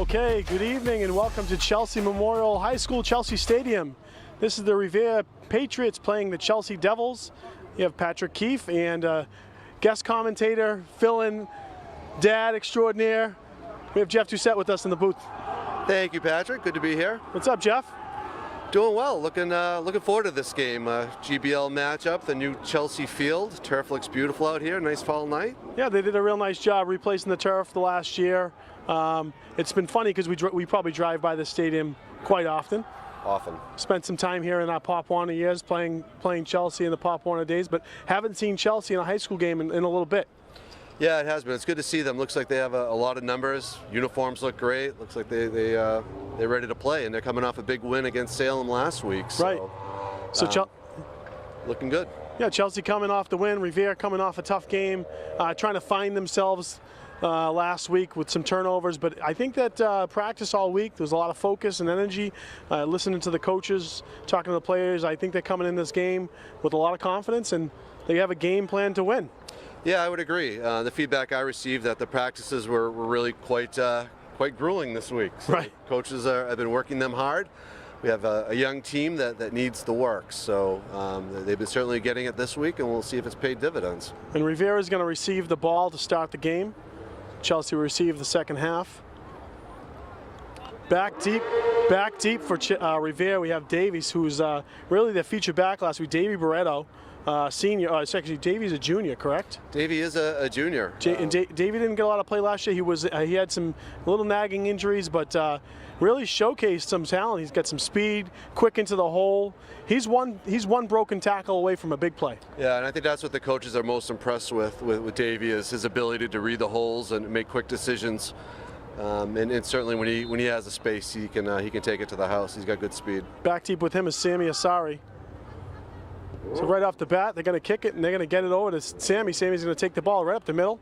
Okay, good evening and welcome to Chelsea Memorial High School, Chelsea Stadium. This is the Revere Patriots playing the Chelsea Devils. You have Patrick Keefe and guest commentator, fill-in dad extraordinaire. We have Jeff Doucette with us in the booth. Thank you, Patrick. Good to be here. What's up, Jeff? Doing well. Looking forward to this game. GBL matchup, the new Chelsea field. Turf looks beautiful out here. Nice fall night. Yeah, they did a real nice job replacing the turf the last year. It's been funny because we probably drive by the stadium quite often. Spent some time here in our Pop Warner years playing Chelsea in the Pop Warner days, but haven't seen Chelsea in a high school game in a little bit. Yeah, it has been. It's good to see them. Looks like they have a lot of numbers. Uniforms look great. Looks like they're ready to play, and they're coming off a big win against Salem last week. So, right. So looking good. Yeah, Chelsea coming off the win. Revere coming off a tough game, trying to find themselves last week with some turnovers. But I think that practice all week, there was a lot of focus and energy. Listening to the coaches, talking to the players, I think they're coming in this game with a lot of confidence, and they have a game plan to win. Yeah, I would agree. The feedback I received that the practices were really quite grueling this week. So right. Coaches have been working them hard. We have a young team that needs the work, so they've been certainly getting it this week, and we'll see if it's paid dividends. And Revere is going to receive the ball to start the game. Chelsea will receive the second half. Back deep for Revere. We have Davies, who's really the feature back last week. Davey Barreto. Senior, actually, Davey's a junior, correct? Davey is a junior. And Davey didn't get a lot of play last year. He had some little nagging injuries, but really showcased some talent. He's got some speed, quick into the hole. He's one broken tackle away from a big play. Yeah, and I think that's what the coaches are most impressed with Davey, is his ability to read the holes and make quick decisions. And certainly when he has the space, he can take it to the house. He's got good speed. Back deep with him is Sammy Asari. So right off the bat, they're going to kick it, and they're going to get it over to Sammy. Sammy's going to take the ball right up the middle.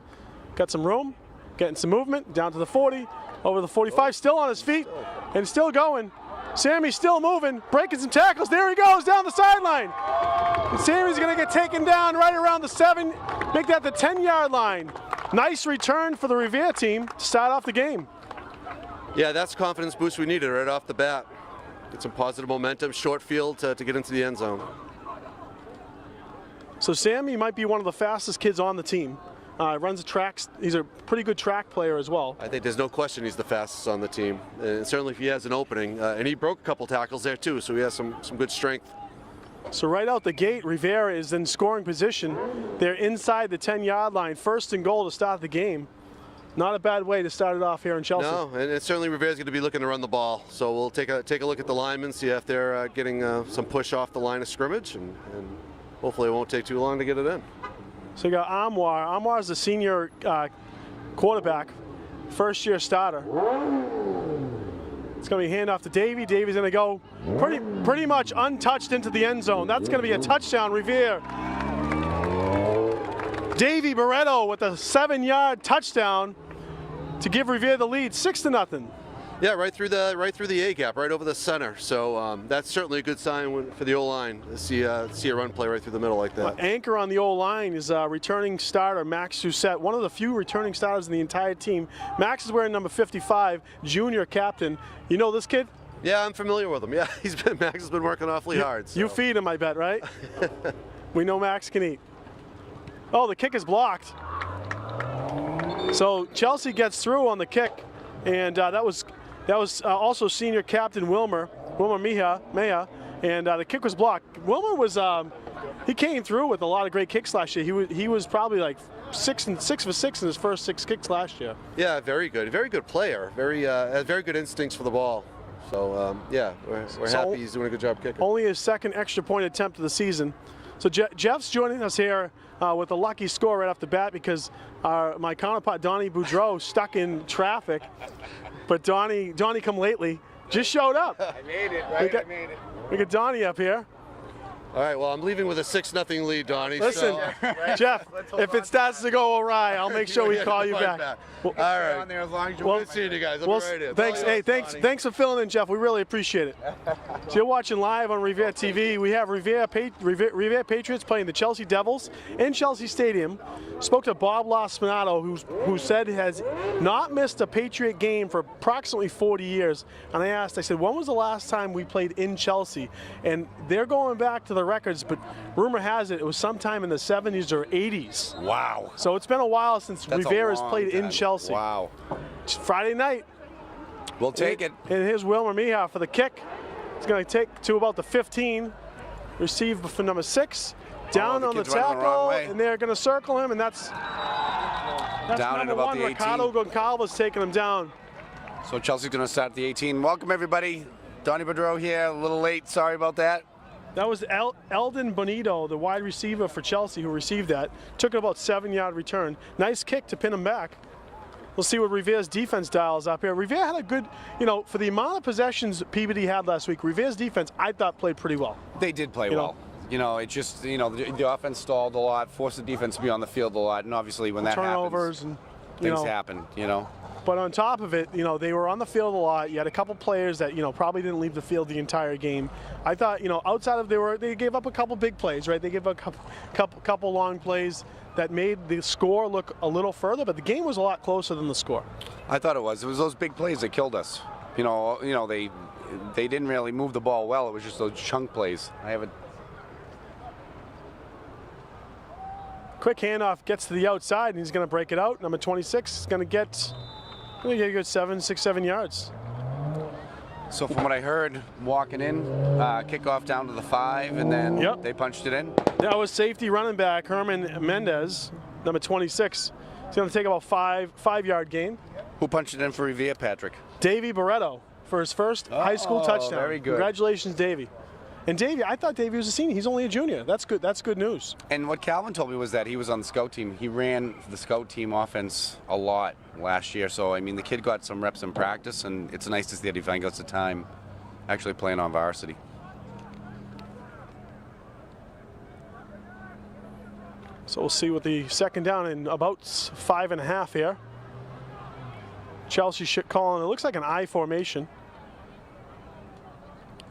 Got some room, getting some movement, down to the 40, over the 45, still on his feet, and still going. Sammy's still moving, breaking some tackles. There he goes, down the sideline. And Sammy's going to get taken down right around the 7, make that the 10-yard line. Nice return for the Revere team to start off the game. Yeah, that's confidence boost we needed right off the bat. Get some positive momentum, short field to get into the end zone. So Sammy might be one of the fastest kids on the team. Runs the tracks. He's a pretty good track player as well. I think there's no question he's the fastest on the team. And certainly if he has an opening. And he broke a couple tackles there too, so he has some good strength. So right out the gate, Revere is in scoring position. They're inside the 10-yard line. First and goal to start the game. Not a bad way to start it off here in Chelsea. No, and certainly Revere's going to be looking to run the ball. So we'll take a look at the linemen, see if they're getting some push off the line of scrimmage, and hopefully it won't take too long to get it in. So you got Amwar. Amwar is the senior quarterback, first-year starter. It's going to be handoff to Davey. Davey's going to go pretty much untouched into the end zone. That's going to be a touchdown, Revere. Davey Barreto with a 7-yard touchdown to give Revere the lead, 6-0. Yeah, right through the A gap, right over the center. So that's certainly a good sign for the O-line to see a run play right through the middle like that. Anchor on the O-line is returning starter Max Doucette, one of the few returning starters in the entire team. Max is wearing number 55, junior captain. You know this kid? Yeah, I'm familiar with him. Yeah, Max has been working awfully hard. So. You feed him, I bet, right? We know Max can eat. Oh, the kick is blocked. So Chelsea gets through on the kick, and that was also senior captain Wilmer Mejia, and the kick was blocked. Wilmer was he came through with a lot of great kicks last year. He was probably like 6 for 6 in his first 6 kicks last year. Yeah, very good player. Has very good instincts for the ball. So yeah, we're happy he's doing a good job kicking. Only his second extra point attempt of the season. So Jeff's joining us here with a lucky score right off the bat because my counterpart Donnie Boudreau stuck in traffic. But Donnie come lately, just showed up. I made it, right? I made it. We got Donnie up here. All right, well, I'm leaving with a 6-0 lead, Donnie. Listen, so, Jeff, if it starts to go awry, I'll make sure we call you right back. All right. There as long as you Good seeing you guys. I'll be right in. Thanks. Hey, thanks for filling in, Jeff. We really appreciate it. So you're watching live on Riviera TV. We have Riviera Patriots playing the Chelsea Devils in Chelsea Stadium. Spoke to Bob Laspinato, who said has not missed a Patriot game for approximately 40 years. And I said, when was the last time we played in Chelsea? And they're going back to the records, but rumor has it was sometime in the 70s or 80s. Wow. So it's been a while since That's a Riviera's long played in time. Chelsea. Wow. It's Friday night. We'll take it. And here's Wilmer Mihar for the kick. It's going to take to about the 15. Receive for number 6. Down the on the kid's running the wrong tackle, way. and they're going to circle him, and that's Down at number about 1. the 18. Ricardo Goncalves taking him down. So Chelsea's going to start at the 18. Welcome, everybody. Donnie Boudreau here. A little late. Sorry about that. That was Eldon Bonito, the wide receiver for Chelsea, who received that. Took it about 7-yard return. Nice kick to pin him back. We'll see what Riviera's defense dials up here. Riviera had a good, for the amount of possessions Peabody had last week, Riviera's defense, I thought, played pretty well. They did play well. It just, the offense stalled a lot, forced the defense to be on the field a lot, and obviously when that Turnovers happens, and things happen, But on top of it, they were on the field a lot. You had a couple players that, probably didn't leave the field the entire game. I thought, outside of they gave up a couple big plays, right? They gave up a couple long plays that made the score look a little further, but the game was a lot closer than the score. I thought it was. It was those big plays that killed us. They didn't really move the ball well. It was just those chunk plays. Quick handoff, gets to the outside, and he's going to break it out. Number 26 is going to get a good 7 yards. So from what I heard, walking in, kickoff down to the 5, and then they punched it in. That was safety running back Herman Mendez, number 26. He's going to take about 5-yard gain. Who punched it in for Revere, Patrick? Davey Barreto for his first high school touchdown. Very good. Congratulations, Davey. And Davey, I thought Davey was a senior. He's only a junior. That's good. That's good news. And what Calvin told me was that he was on the scout team. He ran the scout team offense a lot last year. So, the kid got some reps in practice, and it's nice to see that he finally got the time actually playing on varsity. So we'll see what the second down in about 5.5 here. Chelsea calling, it looks like an I formation.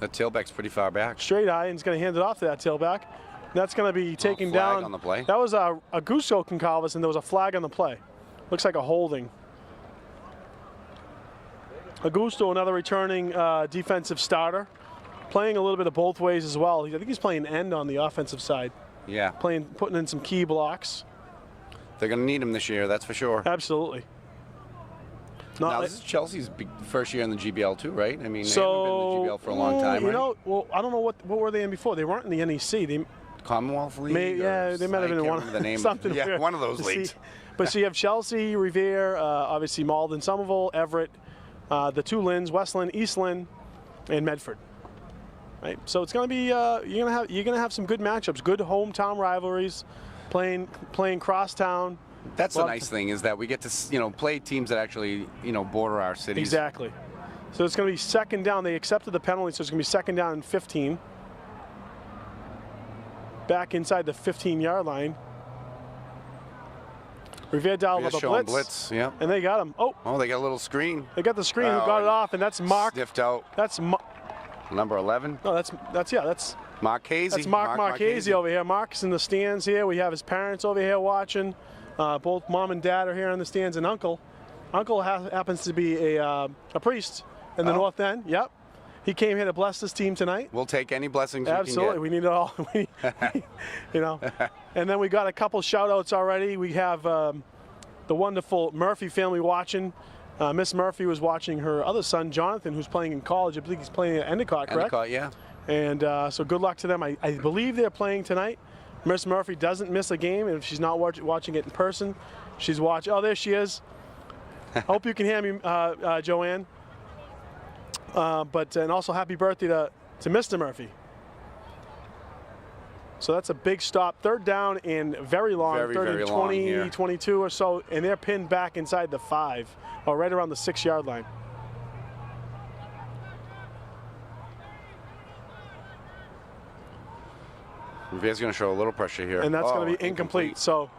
The tailback's pretty far back. Straight I, and he's going to hand it off to that tailback. And that's going to be taken flag down. on the play. That was Augusto Goncalves, and there was a flag on the play. Looks like a holding. Augusto, another returning defensive starter, playing a little bit of both ways as well. I think he's playing end on the offensive side. Yeah. Putting in some key blocks. They're going to need him this year, that's for sure. Absolutely. Now, this is Chelsea's first year in the GBL too, right? They haven't been in the GBL for a long time, I don't know what were they in before. They weren't in the NEC. Commonwealth League? They might have been in one. Something weird. One of those leagues. But so you have Chelsea, Revere, obviously Malden, Somerville, Everett, the two Lynns, Westland, Eastland, and Medford. Right. So it's going to be you're going to have some good matchups, good hometown rivalries, playing crosstown. That's the nice thing, is that we get to play teams that actually border our cities. Exactly. So it's going to be second down. They accepted the penalty, so it's going to be second down and 15. Back inside the 15-yard line. Revere dialed up a blitz. Yeah. And they got him. Oh, they got a little screen. They got the screen. Who got it off? And that's Mark. Sniffed out. That's number 11. No, that's Marchese. That's Mark Marchese over here. Mark's in the stands here. We have his parents over here watching. Both mom and dad are here in the stands, and Uncle happens to be a priest in the North End. Yep. He came here to bless this team tonight. We'll take any blessings Absolutely. We need it all. And then we got a couple shout-outs already. We have the wonderful Murphy family watching. Miss Murphy was watching her other son, Jonathan, who's playing in college. I believe he's playing at Endicott, correct? Endicott, yeah. And so good luck to them. I believe they're playing tonight. Miss Murphy doesn't miss a game, and if she's not watching it in person, she's watching. Oh, there she is. I hope you can hear me, Joanne. And also happy birthday to Mr. Murphy. So that's a big stop. Third down and very long. Very 20, 22 or so, and they're pinned back inside the 5, or right around the 6-yard line. Rivier's going to show a little pressure here. And that's going to be incomplete. So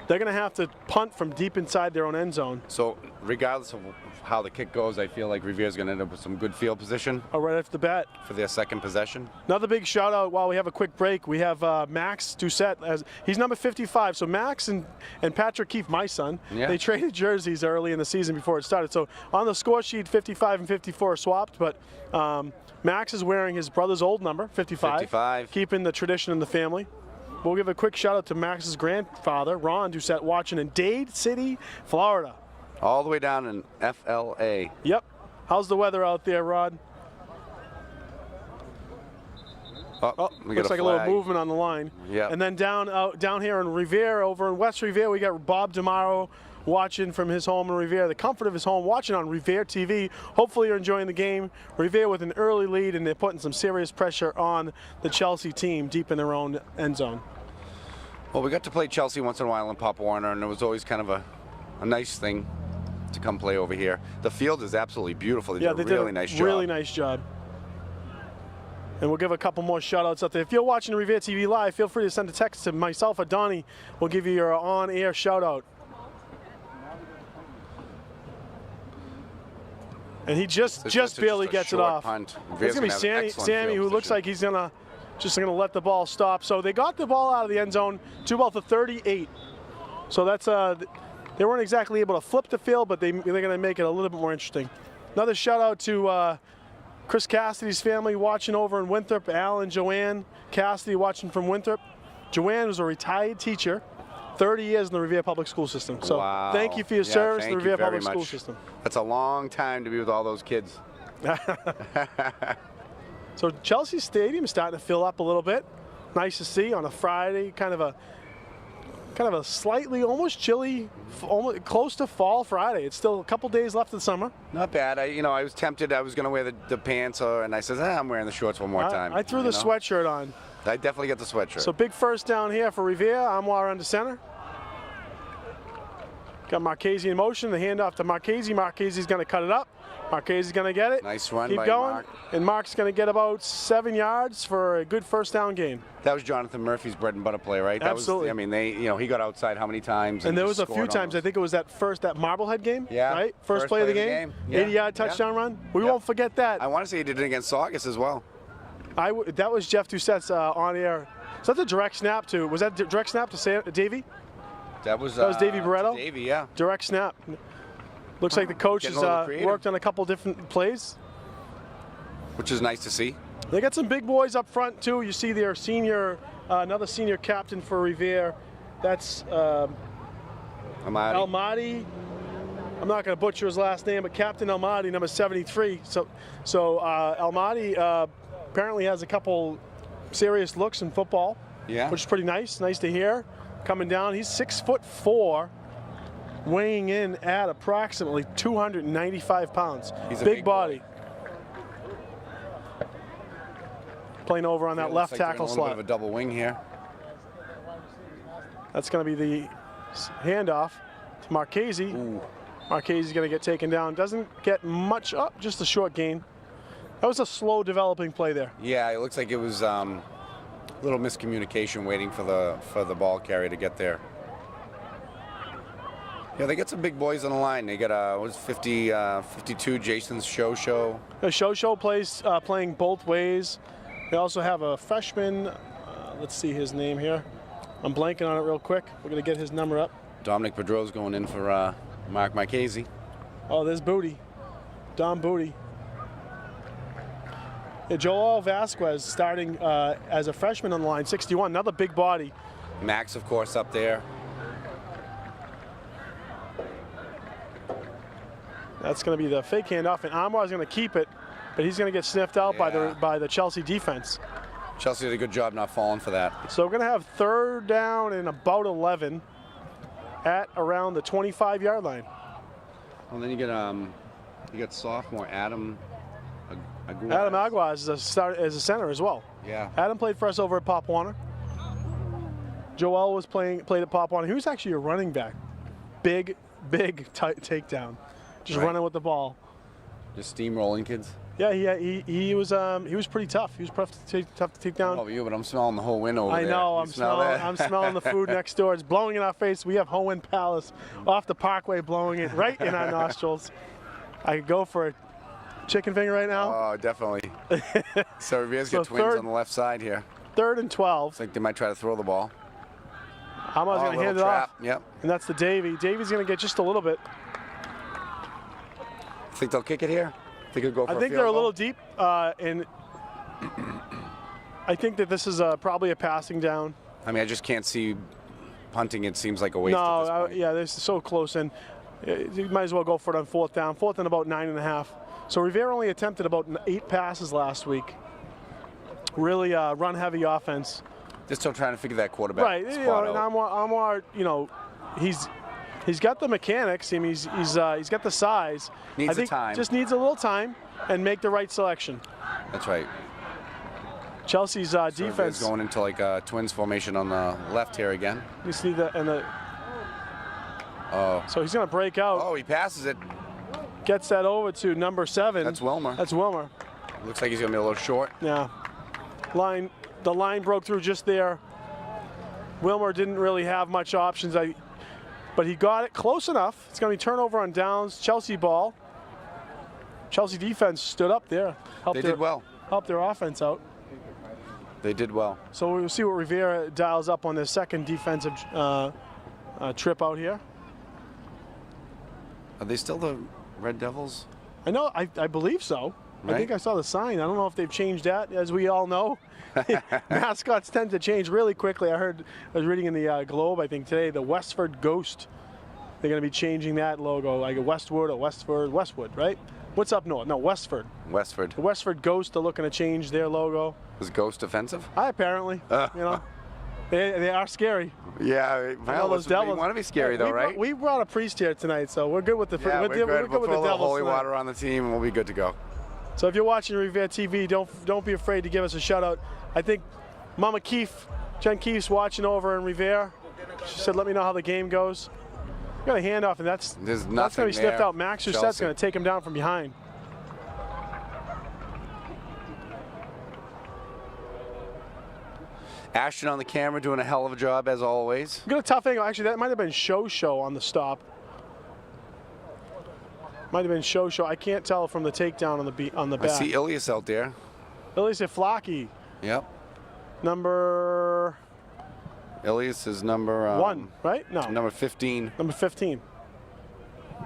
they're going to have to punt from deep inside their own end zone. So regardless of how the kick goes, I feel like Rivier's going to end up with some good field position Right off the bat. for their second possession. Another big shout out while we have a quick break. We have Max Doucette. He's number 55. So Max and Patrick Keefe, my son, they traded jerseys early in the season before it started. So on the score sheet, 55 and 54 are swapped, but Max is wearing his brother's old number, 55, keeping the tradition in the family. We'll give a quick shout out to Max's grandfather, Ron Doucette, watching in Dade City, Florida. All the way down in FLA. Yep. How's the weather out there, Rod? Oh, we got looks like a little movement on the line. Yeah. And then down here in Revere, over in West Revere, we got Bob DeMauro watching from his home in Revere, the comfort of his home, watching on Revere TV. Hopefully you're enjoying the game. Revere with an early lead, and they're putting some serious pressure on the Chelsea team deep in their own end zone. Well, we got to play Chelsea once in a while in Pop Warner, and it was always kind of a nice thing to come play over here. The field is absolutely beautiful. They did a really nice job. Really nice job. And we'll give a couple more shout-outs out there. If you're watching Revere TV Live, feel free to send a text to myself or Donnie. We'll give you your on-air shout-out. And he just barely gets it off. Punt. It's going to be Sammy who looks like he's just going to let the ball stop. So they got the ball out of the end zone to about the 38. So that's they weren't exactly able to flip the field, but they're going to make it a little bit more interesting. Another shout out to Chris Cassidy's family watching over in Winthrop. Al and Joanne Cassidy watching from Winthrop. Joanne was a retired teacher, 30 years in the Revere Public School System. So thank you for your service in the Revere Public School System. That's a long time to be with all those kids. So Chelsea Stadium is starting to fill up a little bit. Nice to see on a Friday, kind of a slightly almost chilly, almost close to fall Friday. It's still a couple days left of the summer. Not bad. I was tempted. I was going to wear the pants, and I said, I'm wearing the shorts one more time. I threw the sweatshirt on. I definitely get the sweatshirt. So big first down here for Revere. Amwar under center. Got Marchese in motion. The handoff to Marchese. Marchese's going to cut it up. Marchese's going to get it. Nice run Keep by going. Mark. And Mark's going to get about 7 yards for a good first down gain. That was Jonathan Murphy's bread and butter play, right? Absolutely. That was, he got outside how many times? And there was a few times. I think it was that Marblehead game. Yeah. Right. First play of the game. Yeah. 80-yard touchdown run. We won't forget that. I want to say he did it against Saugus as well. That was Jeff Doucette's on air. So that's a direct snap to. Was that direct snap to Davey? That was Davey Barretto. Davey, yeah. Direct snap. Looks like the coach has worked on a couple different plays. Which is nice to see. They got some big boys up front too. You see their senior, another senior captain for Revere. That's Almaty. I'm not going to butcher his last name, but Captain Almaty, number 73. So Almaty apparently has a couple serious looks in football. Yeah. Which is pretty nice. Nice to hear. Coming down, he's 6'4", weighing in at approximately 295 pounds. He's a big body. Playing over on that left tackle slot. A little bit of a double wing here. That's going to be the handoff to Marchese. Marchese's going to get taken down. Doesn't get much up, just a short gain. That was a slow developing play there. Yeah, it looks like it was a little miscommunication waiting for the ball carrier to get there. Yeah, they got some big boys on the line. They got 52 Jason Show. The Show plays playing both ways. They also have a freshman. Let's see his name here. I'm blanking on it real quick. We're going to get his number up. Dominic Pedro's going in for Mark Marchese. Oh, there's Booty. Dom Booty. Yeah, Joel Vasquez starting as a freshman on the line, 61. Another big body. Max, of course, up there. That's going to be the fake handoff, and Amwar's going to keep it, but he's going to get sniffed out by the Chelsea defense. Chelsea did a good job not falling for that. So we're going to have third down and about 11 at around the 25-yard line. Well, then you get sophomore Adam Aguas. Adam Aguas is a center as well. Yeah. Adam played for us over at Pop Warner. Joel was played at Pop Warner. He was actually a running back. Big takedown. Just running with the ball. Just steamrolling kids. Yeah, he was pretty tough. He was tough to take down. Oh, you, but I'm smelling the whole win over I there. know. You smell that? I'm smelling the food next door. It's blowing in our face. We have Hohen Palace off the Parkway, blowing it right in our nostrils. I could go for a chicken finger right now. Oh, definitely. So Reviere's So got twins third- on the left side here. 3rd and 12. I think they might try to throw the ball. Hama's going to little hand it trap. off. Yep. And that's to Davey. Davey's going to get just a little bit. Think they'll kick it here? Think it'll go for I a think field they're a goal? little deep, and I think that this is probably a passing down. I mean, I just can't see punting. It seems like a waste at this point. Yeah, this is so close, and you might as well go for it on 4th down. 4th and about 9.5. So Revere only attempted about 8 passes last week. Really run-heavy offense. Just still trying to figure that quarterback Right, spot and out. Amar, he's got the mechanics. I mean, he's got the size. Needs I the think time. Just needs a little time and make the right selection. That's right. Chelsea's So defense. Revere's going into like a twins formation on the left here again. You see the Oh. so he's going to break out. Oh, he passes it. Gets that over to number 7. That's Wilmer. That's Wilmer. Looks like he's going to be a little short. Yeah. The line broke through just there. Wilmer didn't really have much options, but he got it close enough. It's going to be turnover on downs. Chelsea ball. Chelsea defense stood up there. They did well. Helped their offense out. They did well. So we'll see what Rivera dials up on their second defensive trip out here. Are they still the Red Devils? I know, I believe so. Right. I think I saw the sign. I don't know if they've changed that, as we all know. Mascots tend to change really quickly. I was reading in the Globe, I think today, the Westford Ghost. They're going to be changing that logo, like a Westwood or Westwood, right? What's up north? No, Westford. Westford. The Westford Ghost are looking to change their logo. Was Ghost offensive? Apparently, they are scary. Yeah, well, those they devils want to be scary though, right? We brought a priest here tonight, so we're good with the Yeah, we're good. we're We'll good put with a the little devils holy tonight. water on the team, and we'll be good to go. So if you're watching Revere TV, don't be afraid to give us a shout out. I think Mama Keefe, Jen Keefe's watching over in Revere. She said, "Let me know how the game goes." We got a handoff, and that's There's going nothing to be sniffed there. out. Max Roussette's Chelsea. going to take him down from behind. Ashton on the camera doing a hell of a job as always. We got a tough angle. Actually, that might have been Show on the stop. Might have been Show. I can't tell from the takedown on the I back. see Ilias out there. Ilias Flaki, Yep. number Ilias is number 1, right? No, Number 15. number 15.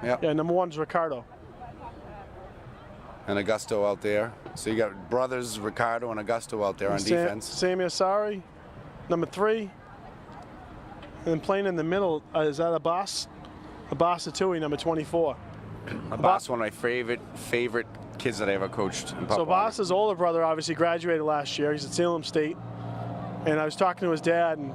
Yep. Yeah, number 1's Ricardo. And Augusto out there. So you got brothers Ricardo and Augusto out there on defense. Sami Asari, number 3. And then playing in the middle, is that Abbas? Abbas Atui, number 24. Abbas, one of my favorite kids that I ever coached in So Pop Abbas's older brother obviously graduated last year. He's at Salem State. And I was talking to his dad, and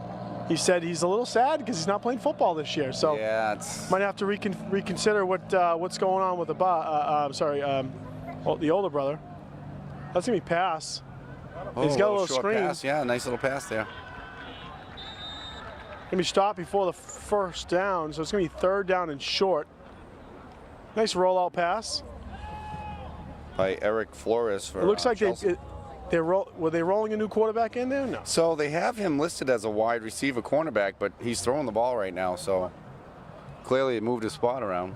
he said he's a little sad because he's not playing football this year. So Yeah, it's might have to reconsider what's going on with the older brother. That's going to be pass. He's got a little short screen. pass. Yeah, nice little pass there. Going to be stopped before the first down, so it's going to be 3rd down and short. Nice rollout pass. By Eric Flores for It looks like Chelsea. were they rolling a new quarterback in there? No. So they have him listed as a wide receiver cornerback, but he's throwing the ball right now, so clearly it moved his spot around.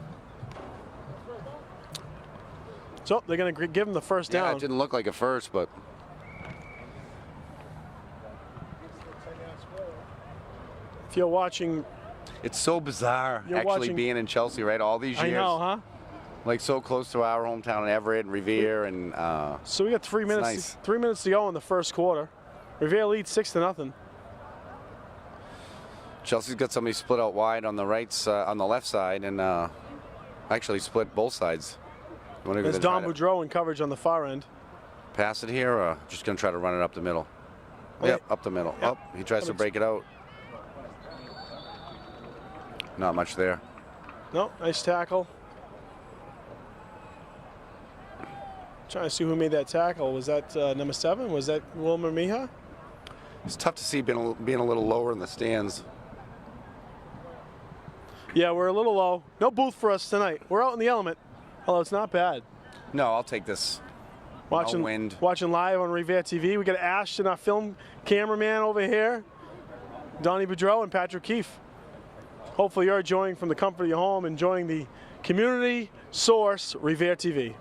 So they're going to give him the first Yeah, down. it didn't look like a first, but If you're watching, it's so bizarre You're actually watching- being in Chelsea, right? All these years. I know, huh? Like so close to our hometown in Everett and Revere and So we got 3 minutes. nice. 3 minutes to go in the first quarter. Revere leads 6-0. Chelsea's got somebody split out wide on the on the left side and actually split both sides. You wanna go There's to try Don to Boudreau in coverage on the far end. pass it here or just gonna try to run it up the middle? Oh, Yep, up the middle. Yep. Up. He tries to break it out. Not much there. No, nice tackle. Trying to see who made that tackle. Was that number 7? Was that Wilmer Mija? It's tough to see being a little lower in the stands. Yeah, we're a little low. No booth for us tonight. We're out in the element, although it's not bad. No, I'll take this. Watching, wind. watching live on Revere TV. We got Ashton, our film cameraman over here, Donnie Boudreau, and Patrick Keefe. Hopefully you're enjoying from the comfort of your home, enjoying the community source Revere TV.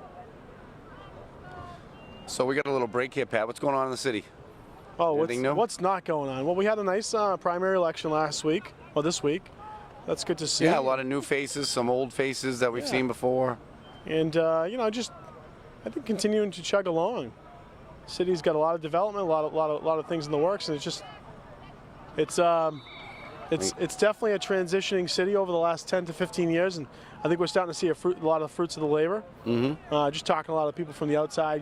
So we got a little break here, Pat. What's going on in the city? Oh, Anything new? what's not going on? Well, we had a nice primary election last week, or this week. That's good to see. Yeah, a lot of new faces, some old faces that we've seen before. And, you know, just, I think continuing to chug along. City's got a lot of development, a lot of things in the works, and it's definitely a transitioning city over the last 10 to 15 years, and I think we're starting to see a lot of fruits of the labor. Just talking to a lot of people from the outside,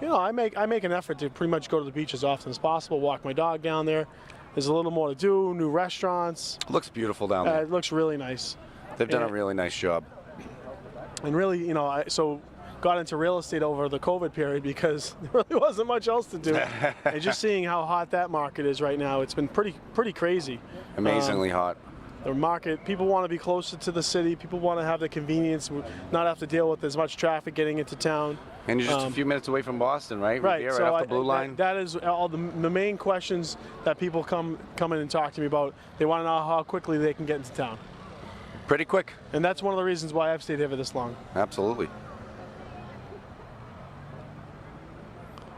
I make an effort to pretty much go to the beach as often as possible, walk my dog down there. There's a little more to do, new restaurants. Looks beautiful down there. It looks really nice. They've done a really nice job. And really, you know, I got into real estate over the COVID period because there really wasn't much else to do. And just seeing how hot that market is right now, it's been pretty crazy. Amazingly hot. The market, people want to be closer to the city. People want to have the convenience, not have to deal with as much traffic getting into town. And you're just a few minutes away from Boston, right? Right. Here, So right off the blue line. that is all the main questions that people come in and talk to me about. They want to know how quickly they can get into town. Pretty quick. And that's one of the reasons why I've stayed here for this long. Absolutely.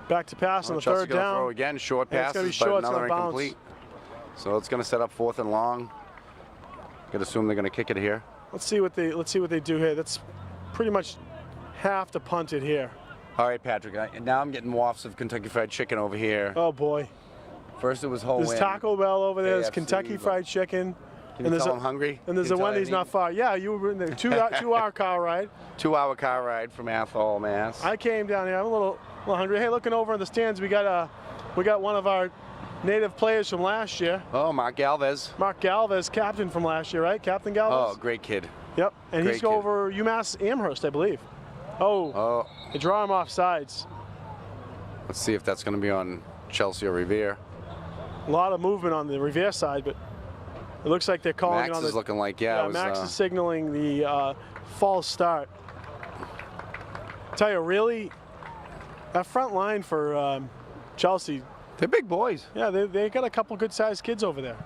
Back to pass on the Chelsea third gonna down. throw again. Short Yeah, it's gonna be passes, but short, it's another gonna bounce. incomplete. So it's going to set up 4th and long. Gonna assume they're going to kick it here. Let's see what they do here. That's pretty much have to punt it here. All right, Patrick. Now I'm getting wafts of Kentucky Fried Chicken over here. Oh boy. First it was whole There's win. Taco Bell over there. There's KFC, Kentucky but- Fried Chicken. Can you tell I'm hungry? And there's Can a you tell Wendy's I not far. Yeah, you were in the 2-hour car ride. 2-hour car ride from Athol, Mass. I came down here. I'm a little hungry. Hey, looking over in the stands, we got one of our native players from last year. Oh, Mark Galvez. Mark Galvez, captain from last year, right? Captain Galvez. Oh, great kid. Yep. And great he's kid. over UMass Amherst, I believe. Oh. They draw him off sides. Let's see if that's going to be on Chelsea or Revere. A lot of movement on the Revere side, but it looks like they're calling Max it on is the. looking like, yeah. Max is signaling the false start. Tell you, really, that front line for Chelsea. They're big boys. Yeah, they got a couple good-sized kids over there.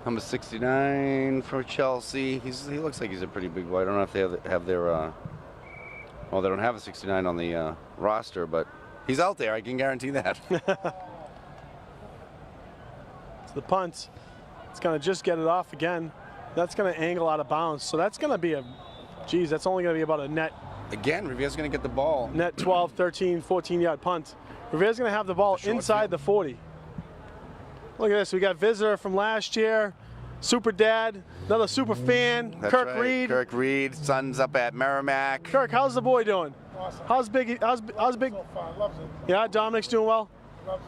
Number 69 for Chelsea. He looks like he's a pretty big boy. I don't know if they have their. Well, they don't have a 69 on the roster, but he's out there. I can guarantee that. The punt. It's going to just get it off again. That's going to angle out of bounds. So that's going to be that's only going to be about a net Again, Revere's going to get the ball. 12, 13, 14-yard punt. Revere's going to have the ball inside the 40. Look at this. We got visitor from last year, super dad, another super fan, That's Kirk right. Reed. Kirk Reed, son's up at Merrimack. Kirk, how's the boy doing? Awesome. How's big? How's big? So far, loves it. Yeah, Dominic's doing well. Loves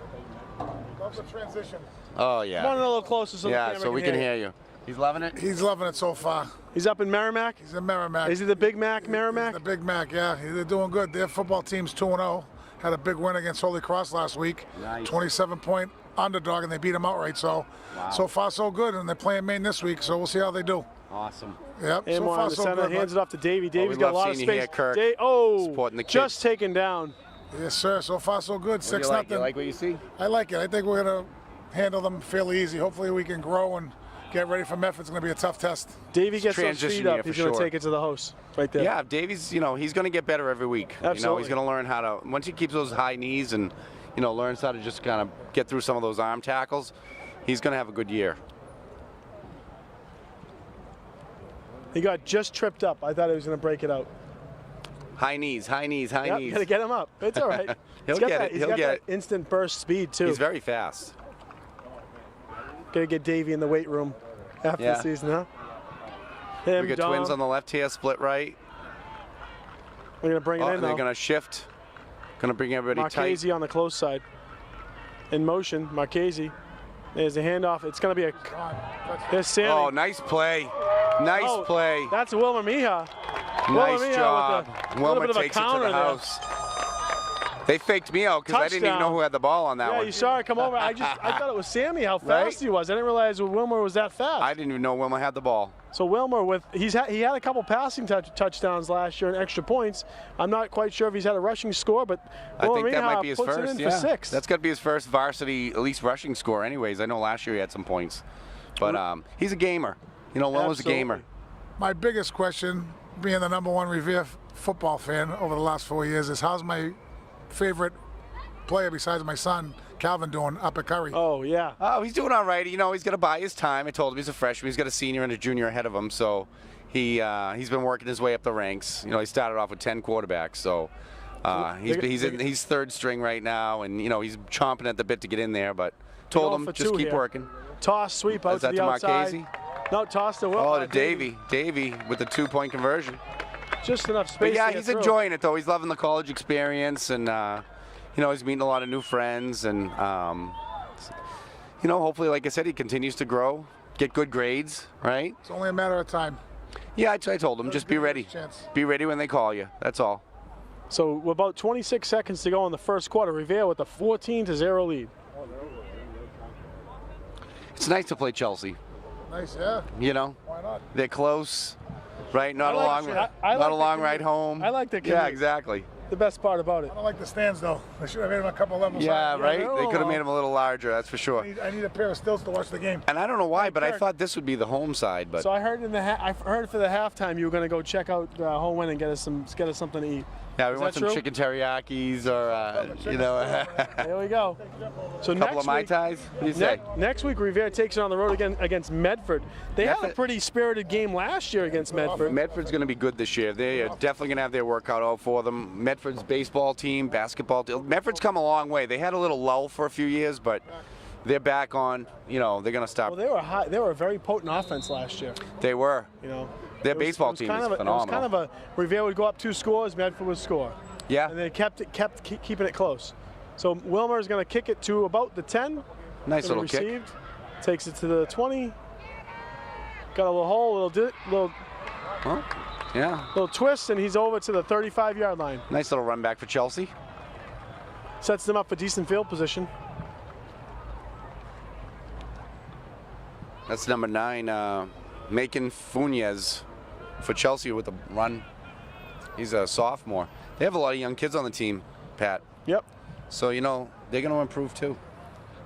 it. Loves the transition. Oh, Come on yeah. a little closer so the Yeah, camera so we can hear you. He's loving it? He's loving it so far. He's up in Merrimack. He's in Merrimack. Is he the Big Mac, Merrimack? The Big Mac, yeah. They're doing good. Their football team's 2-0. Had a big win against Holy Cross last week. Nice. 27-point underdog, and they beat them outright. So, so far so good. And they're playing Maine this week, so we'll see how they do. Awesome. Yep. And so more far on the so center, good. hands it off to Davey. Davey's we got a love lot of seeing you space. here, Kirk. Supporting the kids. Just taken down. Yes, sir. So far so good. What do you 6-0. like? You like what you see? I like it. I think we're gonna handle them fairly easy. Hopefully we can grow and get ready for Memphis. It's gonna be a tough test. Davey gets those transition feet up. year He's for going to sure. take it to the host right there. Yeah, Davies, he's going to get better every week. Absolutely. He's going to learn how to, once he keeps those high knees and, learns how to just kind of get through some of those arm tackles, he's going to have a good year. He got just tripped up. I thought he was going to break it out. High knees, high knees, high Yep, knees. got to get him up. It's all right. He'll He's got get that, it. He's He'll got get that instant burst speed, too. He's very fast. Got to get Davey in the weight room after Yeah. the season, huh? Him, We got Dom. twins on the left here, split right. We're going to bring it in, They're though. going to shift. Going to bring everybody tight. Marchese on the close side. In motion, Marchese. There's a handoff. It's going to be a. There's Sammy. Oh, nice play. Nice Oh, play. That's Wilmer Mija. Nice Mija job. with a little Wilmer bit of a takes it to counter the there. house. They faked me out because I didn't even know Touchdown. who had the ball on that Yeah, one. you saw it come over. I thought it was Sammy. How fast Right? he was. I didn't realize Wilmer was that fast. I didn't even know Wilma had the ball. So Wilmer, he had a couple passing touchdowns last year and extra points. I'm not quite sure if he's had a rushing score, but I think that Minha might be his puts it first. in Yeah, for 6. that's got to be his first varsity, at least rushing score. Anyways, I know last year he had some points, but he's a gamer. You know, Wilma's a gamer. My biggest question, being the #1 Revere football fan over the last 4 years, is how's my favorite player besides my son, Calvin, doing up at Curry? Oh yeah. Oh, he's doing all right. You know, he's got to buy his time. I told him he's a freshman. He's got a senior and a junior ahead of him, so he's been working his way up the ranks. You know, he started off with 10 quarterbacks, so he's third string right now, and you know he's chomping at the bit to get in there. But told going him for just 2 keep here. working. Toss, sweep out Is that to the to outside. Marchese? No, toss to Wilmer. Oh, to Davey. Davey with the 2-point conversion. Just enough space. But yeah, to get he's through. enjoying it though. He's loving the college experience, and you know, he's meeting a lot of new friends, and you know, hopefully, like I said, he continues to grow, get good grades, right? It's only a matter of time. Yeah, I told him, just be give him a ready. chance. Be ready when they call you. That's all. So with about 26 seconds to go in the first quarter. Revere with a 14-0 lead. It's nice to play Chelsea. Nice, yeah. You know, Why not? they're close, right? Not I like- a long, I not like a the long commute. ride home. I like the Yeah, commute. exactly. The best part about it. I don't like the stands though. They should have made them a couple levels Yeah, higher. right. they're a They could have little made him a little larger. That's for sure. I need a pair of stilts to watch the game. And I don't know why, but I Kirk. thought this would be the home side. But So I heard I've heard for the halftime you were going to go check out Home Win and get us something to eat. yeah, we Is want that some true? chicken teriyakis or you know, There we go. So a couple next of mai week, tais. What do you say? next week Revere takes it on the road again against Medford. They had a Medford- pretty spirited game last year against Medford. Medford's going to be good this year. They are definitely going to have their workout out for them. Medford's baseball team, basketball team. Medford's come a long way. They had a little lull for a few years, but they're back on. You know, they're going to start. Well, they were a very potent offense last year. They were. You know, Their It was- baseball it was team kind is of a- phenomenal. It was kind of a Revere would go up 2 scores, Medford would score, Yeah. and they kept keeping it close. So Wilmer is going to kick it to about the 10. Nice Gonna little kick. received, takes it to the 20. Got a little hole, little Well, yeah. twist, and he's over to the 35-yard line. Nice little run back for Chelsea. Sets them up for decent field position. That's number 9, Macon Funes for Chelsea with the run. He's a sophomore. They have a lot of young kids on the team, Pat. Yep. So, you know, they're going to improve too.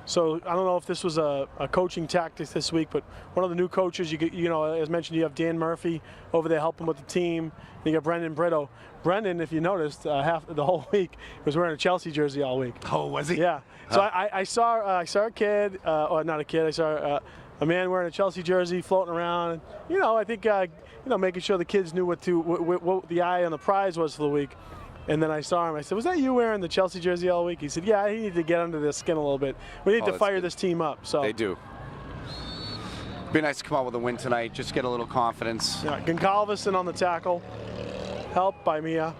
So I don't know if this was a coaching tactic this week, but one of the new coaches, you know, as mentioned, you have Dan Murphy over there helping with the team. You got Brendan Brito. Brendan, if you noticed, half the whole week was wearing a Chelsea jersey all week. Oh, was he? Yeah. So I saw a kid, or not a kid. I saw a man wearing a Chelsea jersey floating around. You know, I think you know, making sure the kids knew what the eye on the prize was for the week. And then I saw him. I said, "Was that you wearing the Chelsea jersey all week?" He said, "Yeah, I need to get under their skin a little bit. We need to that's fire good. this team up." So They do. Be nice to come out with a win tonight. Just get a little confidence. yeah, Goncalveson on the tackle, helped by Mia.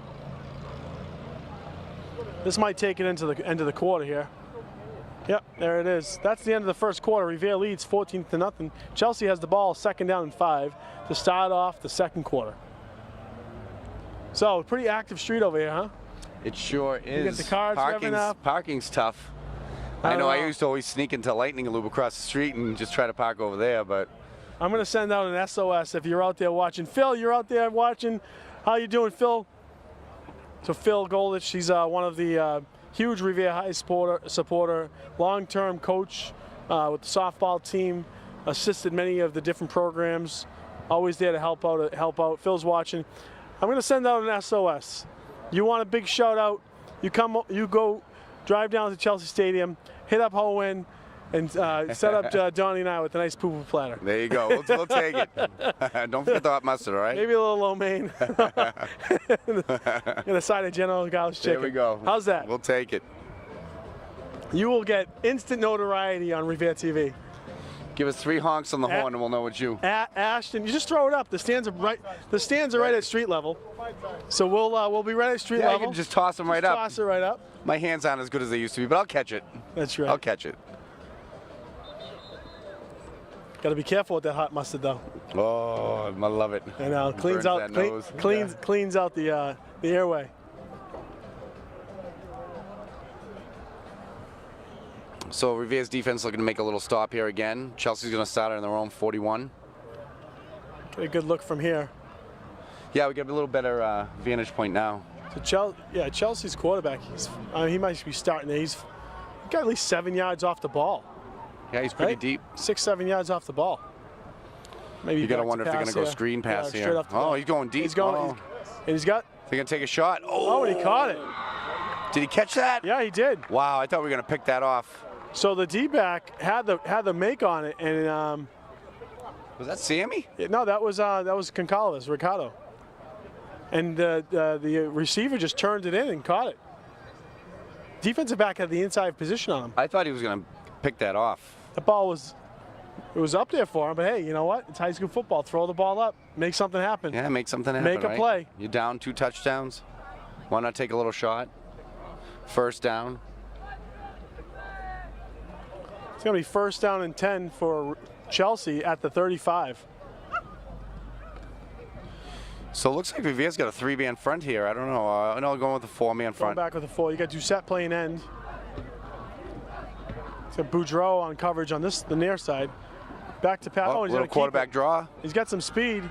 This might take it into the end of the quarter here. Yep, there it is. That's the end of the first quarter. Revere leads 14-0. Chelsea has the ball, 2nd down and 5 to start off the second quarter. So, pretty active street over here, huh? It sure is. get the cars revving up. Parking's tough. I know. I used to always sneak into Lightning and Loop across the street and just try to park over there, but I'm going to send out an SOS if you're out there watching. Phil, you're out there watching. How you doing, Phil? So Phil Goldich, he's one of the huge Revere High supporter, long-term coach with the softball team, assisted many of the different programs, always there to help out. Phil's watching. I'm going to send out an SOS. You want a big shout out? You go drive down to Chelsea Stadium, hit up Hohen, and set up Donnie and I with a nice poo-poo platter. there you go. We'll take it. Don't forget the hot mustard, all right? Maybe a little lo mein. And a side of General Gauss chicken. There we go. How's that? We'll take it. You will get instant notoriety on Revere TV. Give us 3 honks on the horn and we'll know it's you. Ashton, you just throw it up. The stands are right. The stands are right at street level. So we'll be right at street Yeah, level. you can just toss them right Just up. Toss it right up. My hands aren't as good as they used to be, but I'll catch it. That's right. I'll catch it. Got to be careful with that hot mustard, though. Oh, I love it. And cleans Burns out that nose. cleans out the airway. So Riviera's defense looking to make a little stop here again. Chelsea's going to start on their own 41. Get a good look from here. Yeah, we get a little better vantage point now. So Chelsea's quarterback, he might be starting there. He's got at least 7 yards off the ball. Yeah, he's pretty Right? deep. 6-7 yards off the ball. Maybe You got to back wonder if they're going to go here. screen pass straight here. off the Oh, ball. he's going deep. He's going, Oh. and he's got. They're going to take a shot. Oh, and he caught it. Did he catch that? Yeah, he did. Wow, I thought we were going to pick that off. So the D-back had the make on it, and Was that Sammy? no, that was Concalves, Ricardo, and the receiver just turned it in and caught it. Defensive back had the inside position on him. I thought he was going to pick that off. The ball was up there for him, but hey, you know what? It's high school football. Throw the ball up, make something happen. Yeah, make something happen. Make a right? play. You're down 2 touchdowns. Why not take a little shot? First down. It's going to be first down and 10 for Chelsea at the 35. So it looks like Riviera's got a 3-man front here. I don't know. I know going with a 4-man Going front. back with a 4. You got Doucette playing end. It's got Boudreau on coverage on the near side. Back to pass. Oh, He's little going to quarterback draw. He's got some speed.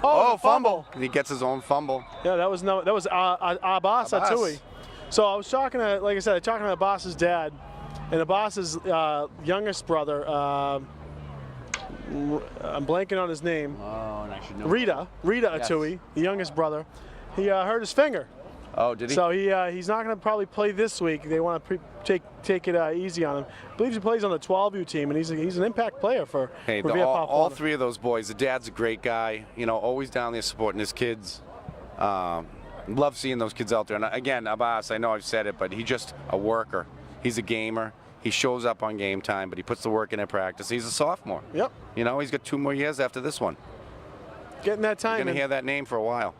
Oh, the fumble. And he gets his own fumble. Yeah, that was Abbas Abbas. Atui. So I was talking to, like I said, talking to Abbas's dad, and Abbas's youngest brother. I'm blanking on his name. Oh, and I should know. Rita Atui, the youngest brother. He hurt his finger. Oh, did he? So he's not going to probably play this week. They want to take it easy on him. I believe he plays on the 12U team, and he's an impact player for Hey, Revere all Papuana. 3 of those boys. The dad's a great guy. You know, always down there supporting his kids. Love seeing those kids out there. And again, Abbas, I know I've said it, but he's just a worker. He's a gamer. He shows up on game time, but he puts the work in at practice. He's a sophomore. Yep, You know, he's got 2 more years after this one. getting that time. You're going in. to hear that name for a while.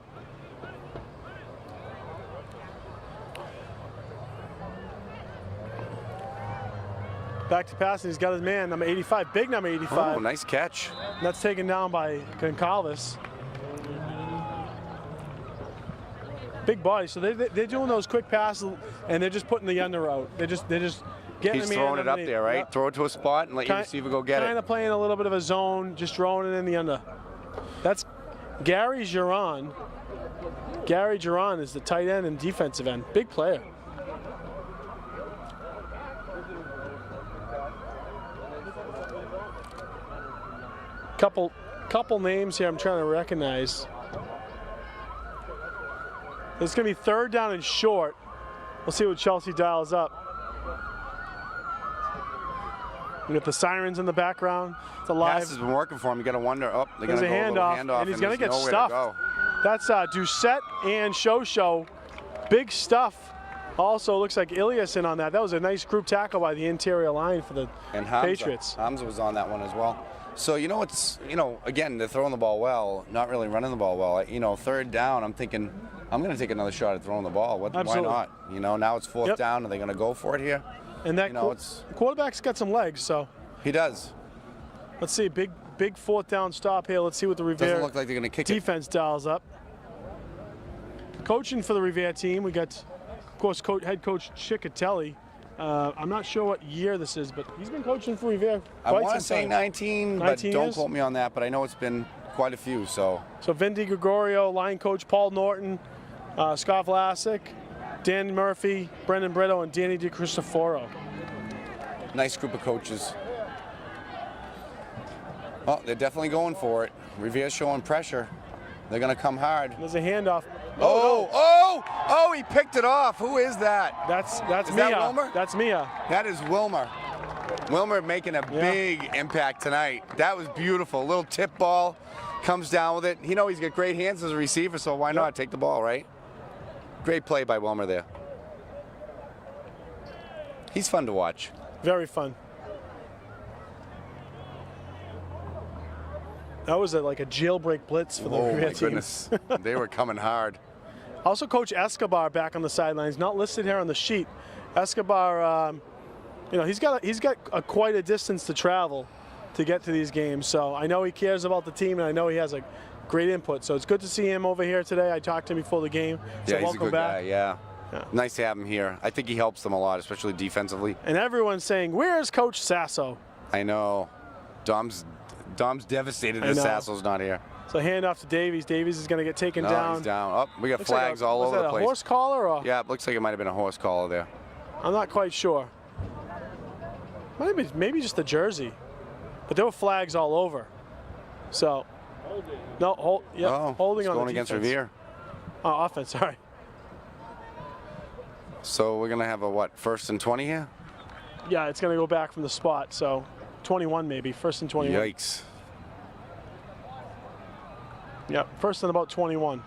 Back to passing. He's got his man, number 85, big number 85. Oh, nice catch. And that's taken down by Concalves. Big body. So they're doing those quick passes, and they're just putting the under out. They're just getting He's the man throwing it up underneath. there, right? Yep. Throw it to a spot and let your receiver go get Kind it. of playing a little bit of a zone, just throwing it in the under. That's Gary Giron. Gary Giron is the tight end and defensive end. Big player. Couple names here I'm trying to recognize. It's going to be third down and short. We'll see what Chelsea dials up. We got the sirens in the background. It's a live. Pass has been working for him. You got to wonder. Oh, they're There's going to a go a little handoff, and he's going to there's get nowhere stuffed. to go. That's Doucette and Shosho. Big stuff. Also looks like Iliason on that. That was a nice group tackle by the interior line for the And Hamza. Patriots. Hamza was on that one as well. So, you know, again, they're throwing the ball well, not really running the ball well. You know, third down, I'm thinking, I'm going to take another shot at throwing the ball. Why Absolutely. not? You know, now it's fourth Yep. down. Are they going to go for it here? And that You know, it's- quarterback's got some legs, so He does. let's see. Big fourth down stop here. Let's see what the Doesn't Revere look like they're going to kick it. defense dials up. Coaching for the Revere team, we got, of course, head coach Ciccatelli. I'm not sure what year this is, but he's been coaching for Revere I quite want to some say time. 19, but 19 don't years? quote me on that. But I know it's been quite a few. So So Vindy Gregorio, line coach Paul Norton, Scott Vlasic, Dan Murphy, Brendan Brito, and Danny DiCristoforo. nice group of coaches. Oh, they're definitely going for it. Revere's showing pressure. They're going to come hard. There's a handoff. Oh, he picked it off. Who is that? That's Is Mia. that Wilmer? That's Mia. That is Wilmer. Wilmer making a big impact tonight. That was beautiful. Little tip ball, comes down with it. You know he's got great hands as a receiver, so why not take the ball, right? Great play by Wilmer there. He's fun to watch. Very fun. That was like a jailbreak blitz for the Oh Revere my team. goodness. They were coming hard. Also, Coach Escobar back on the sidelines, not listed here on the sheet. Escobar, he's got quite a distance to travel to get to these games. So I know he cares about the team, and I know he has a great input. So it's good to see him over here today. I talked to him before the game. So Yeah, he's a welcome good back. guy, yeah. Nice to have him here. I think he helps them a lot, especially defensively. And everyone's saying, "Where's Coach Sasso?" I know. Dom's devastated I that know. Sasso's not here. So hand off to Davies. Davies is going to get taken No, down. he's down. Oh, we got Looks like flags all was over that the a place. horse collar or? Yeah, it looks like it might have been a horse collar there. I'm not quite sure. Maybe just the jersey, but there were flags all over. So, no, holding it's on going the against defense. Revere. Oh, offense, sorry. So we're gonna have a what? 1st and 20 here? Yeah, it's going to go back from the spot. So, 21 maybe, 1st and 21. Yikes! Yeah, 1st and about 21.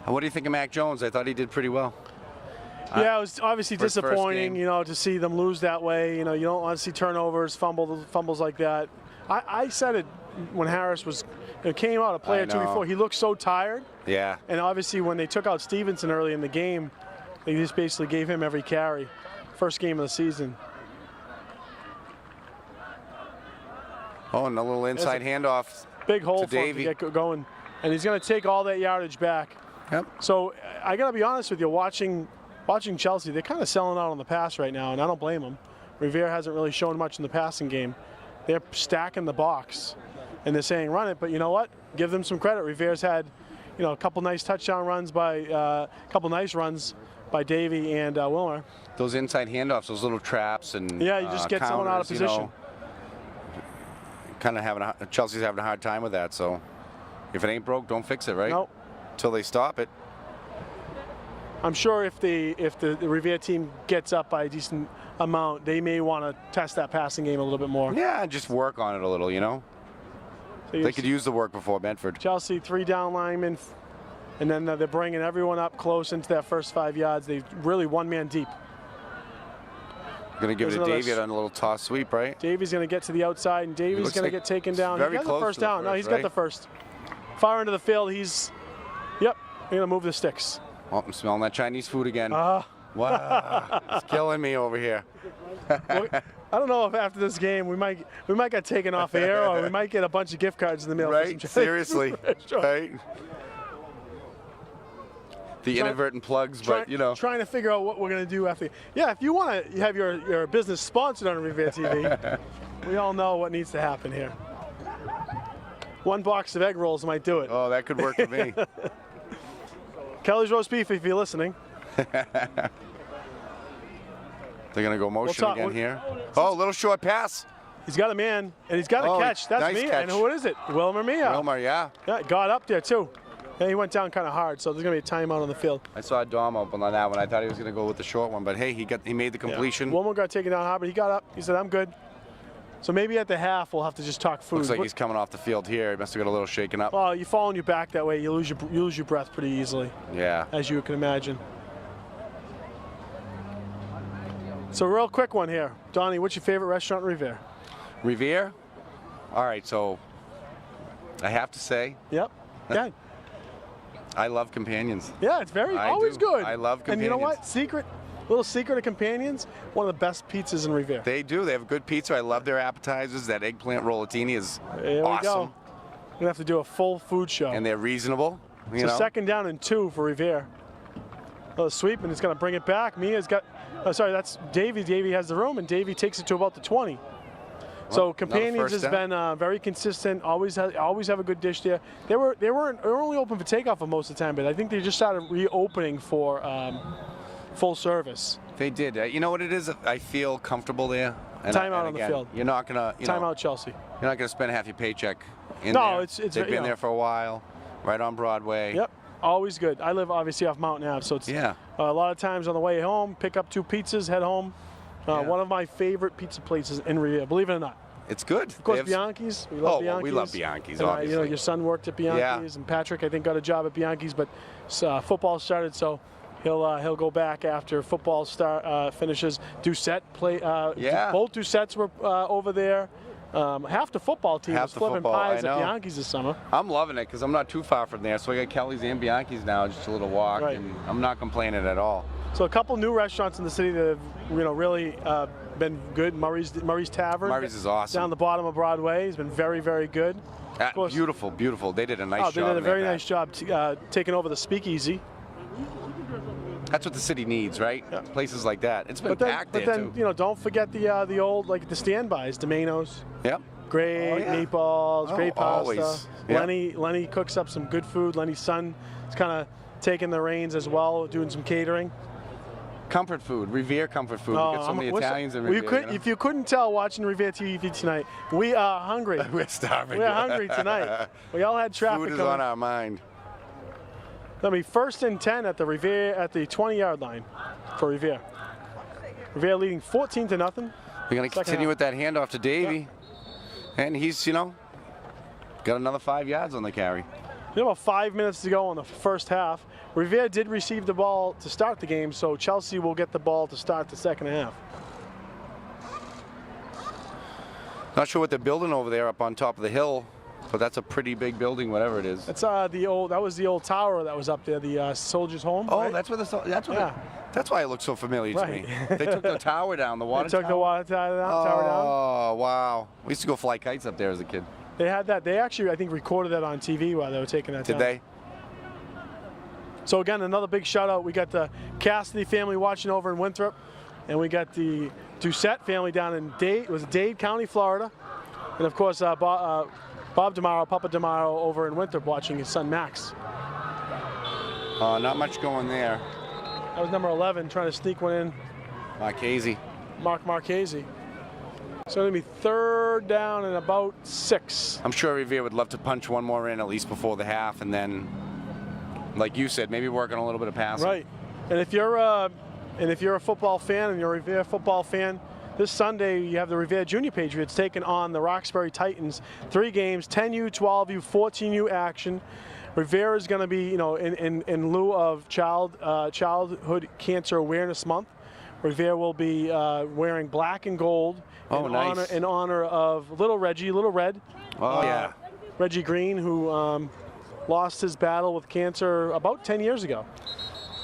What do you think of Mac Jones? I thought he did pretty well. Yeah, it was obviously for his first disappointing, game. to see them lose that way. You don't want to see turnovers, fumbles like that. I said it when Harris came out a play I or two know. before. He looked so tired, Yeah. and obviously when they took out Stevenson early in the game, they just basically gave him every carry. First game of the season. Oh, and a little inside handoff. Big hole To for him to Davey. get going, and he's going to take all that yardage back. Yep. So I got to be honest with you, watching Chelsea, they're kind of selling out on the pass right now, and I don't blame them. Revere hasn't really shown much in the passing game. They're stacking the box, and they're saying run it. But you know what? Give them some credit. Revere's had, a couple nice touchdown runs by Davey and Wilmer. Those inside handoffs, those little traps, and Yeah, you just get someone out of counters, position. Kind of Chelsea's having a hard time with that. So if it ain't broke, don't fix it, right? Nope. Till they stop it. I'm sure if the Revere team gets up by a decent amount, they may want to test that passing game a little bit more. Yeah, just work on it a little, So you They could use the work before Bedford. Chelsea 3 down linemen, and then they're bringing everyone up close into that first 5 yards. They really one man deep. Going to give it There's to another David on a little toss sweep, right? Davies going to get to the outside, and Davies looks going to like get taken down. very He got close the first to the down. No, first, he's right? got the first. Far into the field. They're going to move the sticks. Oh, I'm smelling that Chinese food again. Wow. It's killing me over here. Well, I don't know if after this game we might get taken off air, or we might get a bunch of gift cards in the mail. for Right? some Chinese Seriously. food restaurant. Right? The inadvertent plugs, but Trying to figure out what we're going to do after. Yeah, if you want to have your business sponsored on Revere TV, we all know what needs to happen here. 1 box of egg rolls might do it. Oh, that could work for me. Kelly's Roast Beef, if you're listening. They're going to go motion talk- again here. Oh, little short pass. He's got a man, and he's got a Oh, catch. That's nice Mia. catch. And who is it? Wilmer Mia. Wilmer, yeah. Yeah, got up there, too. Yeah, he went down kind of hard, so there's going to be a timeout on the field. I saw Dom open on that one. I thought he was going to go with the short one, but hey, he made the completion. Wilmer got taken down hard, but he got up. He said, I'm good. So maybe at the half we'll have to just talk food. Looks like he's coming off the field here. He must have got a little shaken up. Well, you fall on your back that way, you lose your breath pretty easily, Yeah. as you can imagine. So real quick one here. Donnie, what's your favorite restaurant in Revere? Revere? All right, so I have to say, Yep. Yeah. I love Companions. Yeah, it's I always do. good. I love And you know what? Companions. Little secret of Companions, one of the best pizzas in Revere. They do. They have good pizza. I love their appetizers. That eggplant rollatini is There we awesome. go. We're gonna have to do a full food show. And they're reasonable. You So know? 2nd down and 2 for Revere. A sweep, and it's going to bring it back. Mia's got, that's Davey. Davey has the room, and Davey takes it to about the 20. So another Companions first has down. been very consistent. Always have a good dish there. They were only open for takeoff for most of the time, but I think they just started reopening for full service. They did. You know what it is? I feel comfortable there. And Timeout and on the again, field. You're not gonna. Timeout Chelsea. You're not gonna spend half your paycheck in No, there. it's They've been there for a while, right on Broadway. Yep. Always good. I live obviously off Mountain Ave, so it's Yeah. a lot of times on the way home, pick up 2 pizzas, head home. Yeah. One of my favorite pizza places in Revere, believe it or not. It's good. Of course, Bianchi's. We love Oh, well, Bianchi's. we love Bianchi's, And, obviously. your son worked at Bianchi's, and Patrick, I think, got a job at Bianchi's, but football started, so he'll go back after football finishes. Doucette play. Yeah. Both Doucettes were over there. Half the football team Half was the flipping football, pies I at know. Bianchi's this summer. I'm loving it because I'm not too far from there. So I got Kelly's and Bianchi's now, just a little walk, Right. and I'm not complaining at all. So a couple new restaurants in the city that have really been good. Murray's Tavern. Murray's is awesome. Down the bottom of Broadway. He's been very, very good. Of course, Beautiful, beautiful. They did a nice oh, job. they did a in there, very Pat. nice job taking over the Speakeasy. That's what the city needs, right? Yeah. Places like that. It's been But then, packed there too. you know, don't forget the old like the standbys, Domino's. Yep. Great yeah. meatballs, Oh, great pasta. always. Yeah. Lenny cooks up some good food. Lenny's son is kind of taking the reins as well, doing some catering. Comfort food, Revere comfort food. We got so many Italians in Revere. You know? If you couldn't tell watching Revere TV tonight, we are hungry. We're starving. We're hungry tonight. We all had traffic Food is coming. on our mind. That'll be 1st and 10 at the Revere at the 20-yard line for Revere. Revere leading 14-0. We're going to continue with that handoff to Davey. And he's, you know, got another 5 yards on the carry. About 5 minutes to go in the first half. Revere did receive the ball to start the game, so Chelsea will get the ball to start the second half. Not sure what they're building over there up on top of the hill, but that's a pretty big building, whatever it is. That's that was the old tower that was up there, the Soldiers' Home. Oh, right? that's Yeah. That's why it looks so familiar to Right. me. They took the tower down, the water They took tower. the water tower down. Oh, wow. We used to go fly kites up there as a kid. They had that. They actually, I think, recorded that on TV while they were taking that Did down. they? So again, another big shout out. We got the Cassidy family watching over in Winthrop, and we got the Doucette family down in Dade County, Florida, and of course Bob DeMauro, Papa DeMauro over in Winthrop watching his son Max. Not much going there. That was number 11 trying to sneak one in, Marchese. Mark Marchese. So it'll be 3rd down and about 6. I'm sure Revere would love to punch one more in at least before the half, and then, like you said, maybe work on a little bit of passing. Right, and if you're a football fan and you're a Revere football fan, this Sunday you have the Revere Junior Patriots taking on the Roxbury Titans. 3 games, 10U, 12U, 14U action. Revere is going to be, you know, in lieu of Childhood Cancer Awareness Month, Revere will be wearing black and gold in honor of Little Red. Oh, yeah. Reggie Green, who lost his battle with cancer about 10 years ago.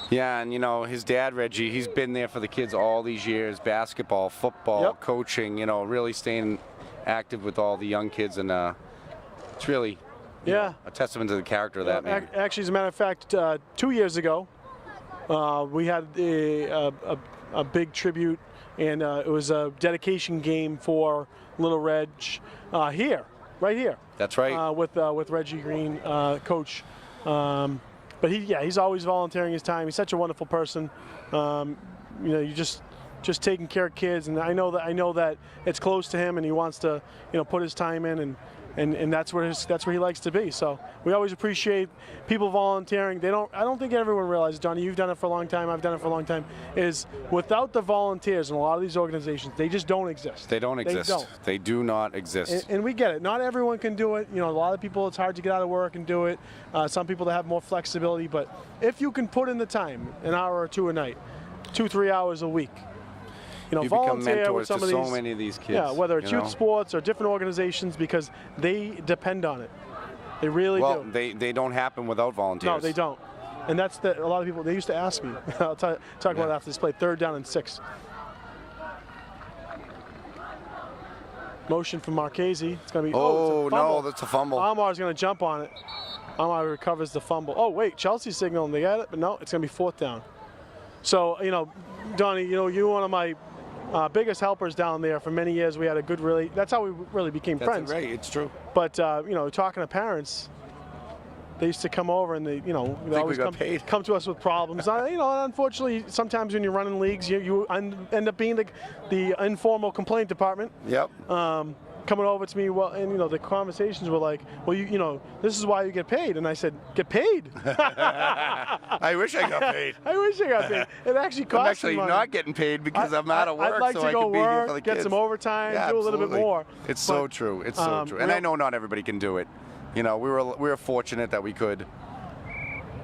Yeah, and you know, his dad, Reggie, he's been there for the kids all these years, basketball, football, Yep. coaching, you know, really staying active with all the young kids, and it's really Yeah. a testament to the character of that man. Actually, as a matter of fact, 2 years ago, we had a big tribute, and it was a dedication game for Little Reg right here. That's right. With Reggie Green, coach. But he's always volunteering his time. He's such a wonderful person. You know, you just taking care of kids, and I know that it's close to him, and he wants to, you know, put his time in, and that's where he likes to be. So we always appreciate people volunteering. I don't think everyone realizes, Donnie, you've done it for a long time, I've done it for a long time, is without the volunteers in a lot of these organizations, they just don't exist. They don't exist. They don't. They do not exist. And we get it. Not everyone can do it. You know, a lot of people, it's hard to get out of work and do it. Some people that have more flexibility, but if you can put in the time, an hour or two a night, 2-3 hours a week, you know, You become volunteer mentors with some to of so these, many of these kids. yeah, whether it's you youth know? sports or different organizations, because they depend on it. They really Well, do. they don't happen without volunteers. No, they don't. And that's a lot of people, they used to ask me. I'll talk about it after this play. 3rd down and 6. Motion from Marchese. It's going to be, Oh, it's a fumble. no, that's a fumble. Amar's going to jump on it. Amar recovers the fumble. Oh, wait, Chelsea's signaling they got it, but no, it's going to be 4th down. So, you know, Donnie, you know, you're one of my biggest helpers down there for many years. We had a good that's how we really became That's friends. right. It's true. But, you know, talking to parents, they used to come over and they always got paid. come to us with problems. You know, unfortunately, sometimes when you're running leagues, you end up being the informal complaint department. Yep. Coming over to me, and you know, the conversations were like, well, you know, this is why you get paid. And I said, get paid? I wish I got paid. I wish I got paid. It actually costs I'm actually me money. not getting paid because I'm out of work, I'd like so to I go can be here for the work, kids. get some overtime, Yeah, do a little bit absolutely. more. It's so But, true. It's so true. And I know not everybody can do it. You know, we were fortunate that we could.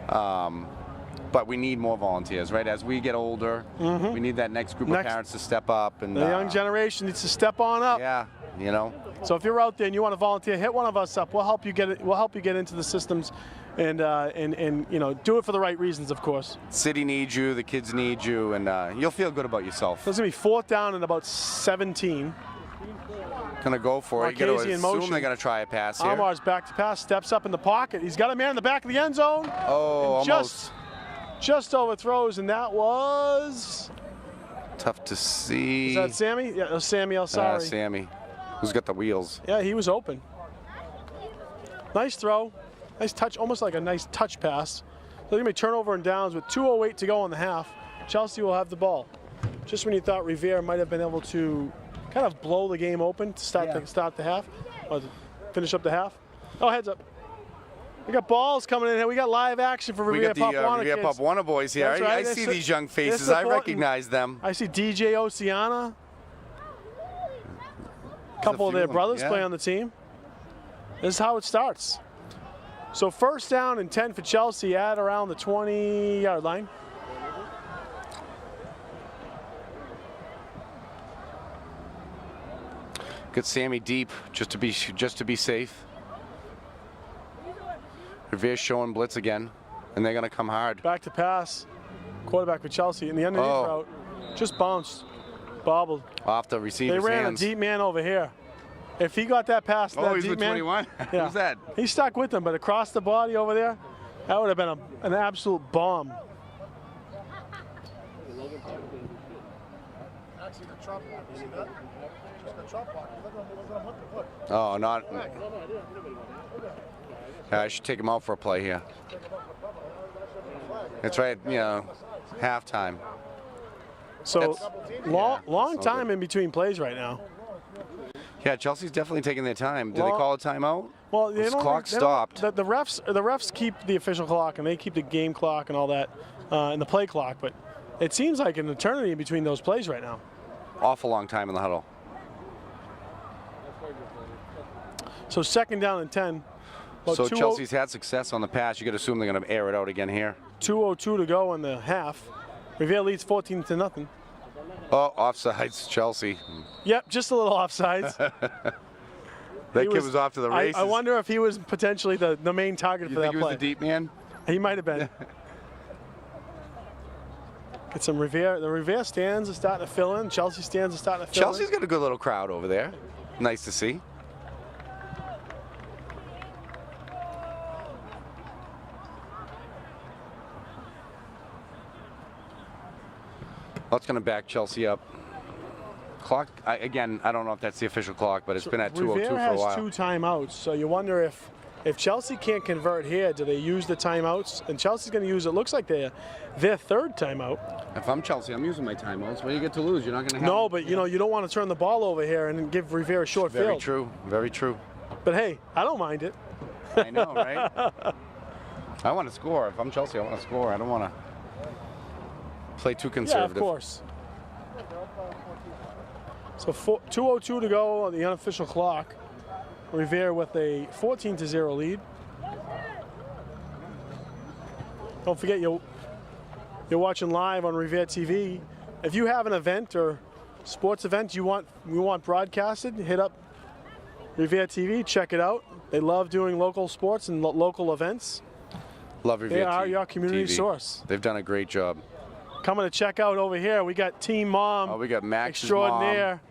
But we need more volunteers, right? As we get older, we need that next group of parents to step up. And The young generation needs to step on up. Yeah, you know. So if you're out there and you want to volunteer, hit one of us up. We'll help you get it. We'll help you get into the systems, and you know, do it for the right reasons, of course. City needs you, the kids need you, and you'll feel good about yourself. So it's gonna be 4th down and about 17. Gonna go for it. You gotta Marchese in assume motion. they're gonna try a pass here. Amar's back to pass, steps up in the pocket. He's got a man in the back of the end zone. Oh, And almost. just overthrows, and that was. Tough to see. Is that Sammy? Yeah, it was Sammy El-Sari. Sammy, who's got the wheels. Yeah, he was open. Nice throw. Nice touch, almost like a nice touch pass. So they're going to be turnover and downs with 2:08 to go in the half. Chelsea will have the ball. Just when you thought Revere might have been able to kind of blow the game open to start the half, or to finish up the half. Oh, heads up. We got balls coming in here. We got live action for We Revere got the Papuana Revere kids. Papuana boys here. That's right. I They're see su- these young they're faces. I supporting- recognize them. I see DJ Oceana. A couple of few their of them, brothers yeah. play on the team. This is how it starts. So 1st down and 10 for Chelsea at around the 20-yard line. Get Sammy deep just to be safe. Revere's showing blitz again, and they're gonna come hard. Back to pass. Quarterback for Chelsea. And the underneath Oh. route just bounced, bobbled. Off the They receiver's ran hands. a deep man over here. If he got that pass, Oh, that he's deep with man, 21. yeah, Who's that? He stuck with them, but across the body over there, that would have been an absolute bomb. Actually, the trap block, you see that? Just the trap block. Look at him hook the foot. Oh, not. I should take him out for a play here. That's right. You know, halftime. So That's- long so time good. in between plays right now. Yeah, Chelsea's definitely taking their time. Did they Well- call a timeout? Well, they This don't, clock they don't- stopped. The refs keep the official clock and they keep the game clock and all that, and the play clock. But it seems like an eternity in between those plays right now. Awful long time in the huddle. So 2nd down and 10. About So 2:02 Chelsea's had success on the pass. You got to assume they're going to air it out again here. 2:02 to go in the half. Revere leads 14-0. Oh, offsides, Chelsea. Yep, just a little offsides. That He kid was off to the races. I wonder if he was potentially the main target You for think that he was play. the deep man? He might have been. Get some Revere. The Revere stands are starting to fill in. Chelsea stands are starting to fill Chelsea's in. got a good little crowd over there. Nice to see. That's going to back Chelsea up. Clock, again, I don't know if that's the official clock, but it's been at 2:02 Revere for a has while. 2 timeouts, so you wonder if Chelsea can't convert here, do they use the timeouts? And Chelsea's going to use, it looks like their 3rd timeout. If I'm Chelsea, I'm using my timeouts. What do you get to lose? You're not going to have. No, but you know, you don't want to turn the ball over here and give Revere a short Very field. true. Very true. But hey, I don't mind it. I know, right? I want to score. If I'm Chelsea, I want to score. I don't want to play too Yeah, conservative. of course. So 2:02 to go on the unofficial clock. Revere with a 14-0 lead. Don't forget, you're watching live on Revere TV. If you have an event or sports event you want broadcasted, hit up Revere TV. Check it out. They love doing local sports and local events. Love Revere They are TV. your community source. They've done a great job. Coming to check out over here, we got Team Mom Oh, we got Max's extraordinaire,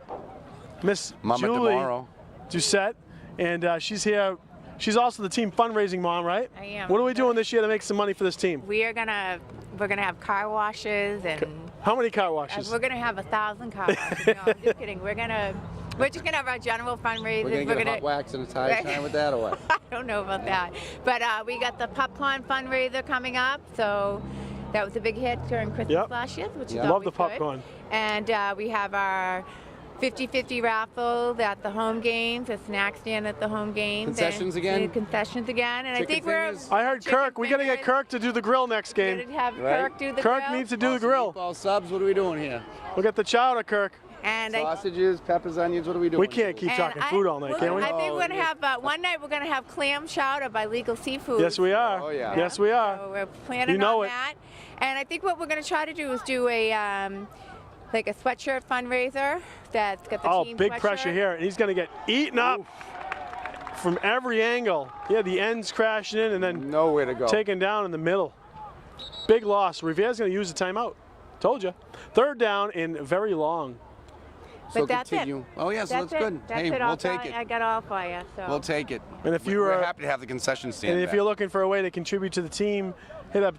Miss Mama Julie tomorrow. Doucette, and she's here. She's also the team fundraising mom, right? I am. What are we doing this year to make some money for this team? We're gonna have car washes and How many car washes? we're gonna have 1,000 car washes. No, I'm just kidding. We're just gonna have our general fundraisers. wax and a tie Right. shine with that or what? I don't know about that, but we got the popcorn fundraiser coming up, so that was a big hit during Christmas Yep. last year, which is Love always the good. popcorn. And we have our 50-50 raffle at the home games, a snack stand at the home games. Concessions and again? Concessions again, and I Chicken think fingers? I heard chicken Kirk. We got to get fingers. Kirk to do the grill next We're game. gonna have Right? Kirk do the Kirk grill. needs to do the grill. Meatball subs, what are we doing here? We'll get the chowder, Kirk. And Sausages, peppers, onions, what are we doing? We can't keep talking food all night, can we? I think we're gonna have one night. We're gonna have clam chowder by Legal Seafood. Yes, we are. Oh, yeah. Yes, we are. So we're planning You know on it. that. And I think what we're gonna try to do is do a like a sweatshirt fundraiser that's got the Oh, team big sweatshirt. pressure here. And he's going to get eaten up from every angle. Yeah, the ends crashing in and then Nowhere to go. taken down in the middle. Big loss. Rivera's going to use the timeout. Told you. Third down and very long. So But that's continue. it. Oh, yeah, so that's it. good. That's Hey, it. we'll That's all take it. I got all for you. So. We'll take it. And if you We're are- happy to have the concession stand And if back. you're looking for a way to contribute to the team, hit up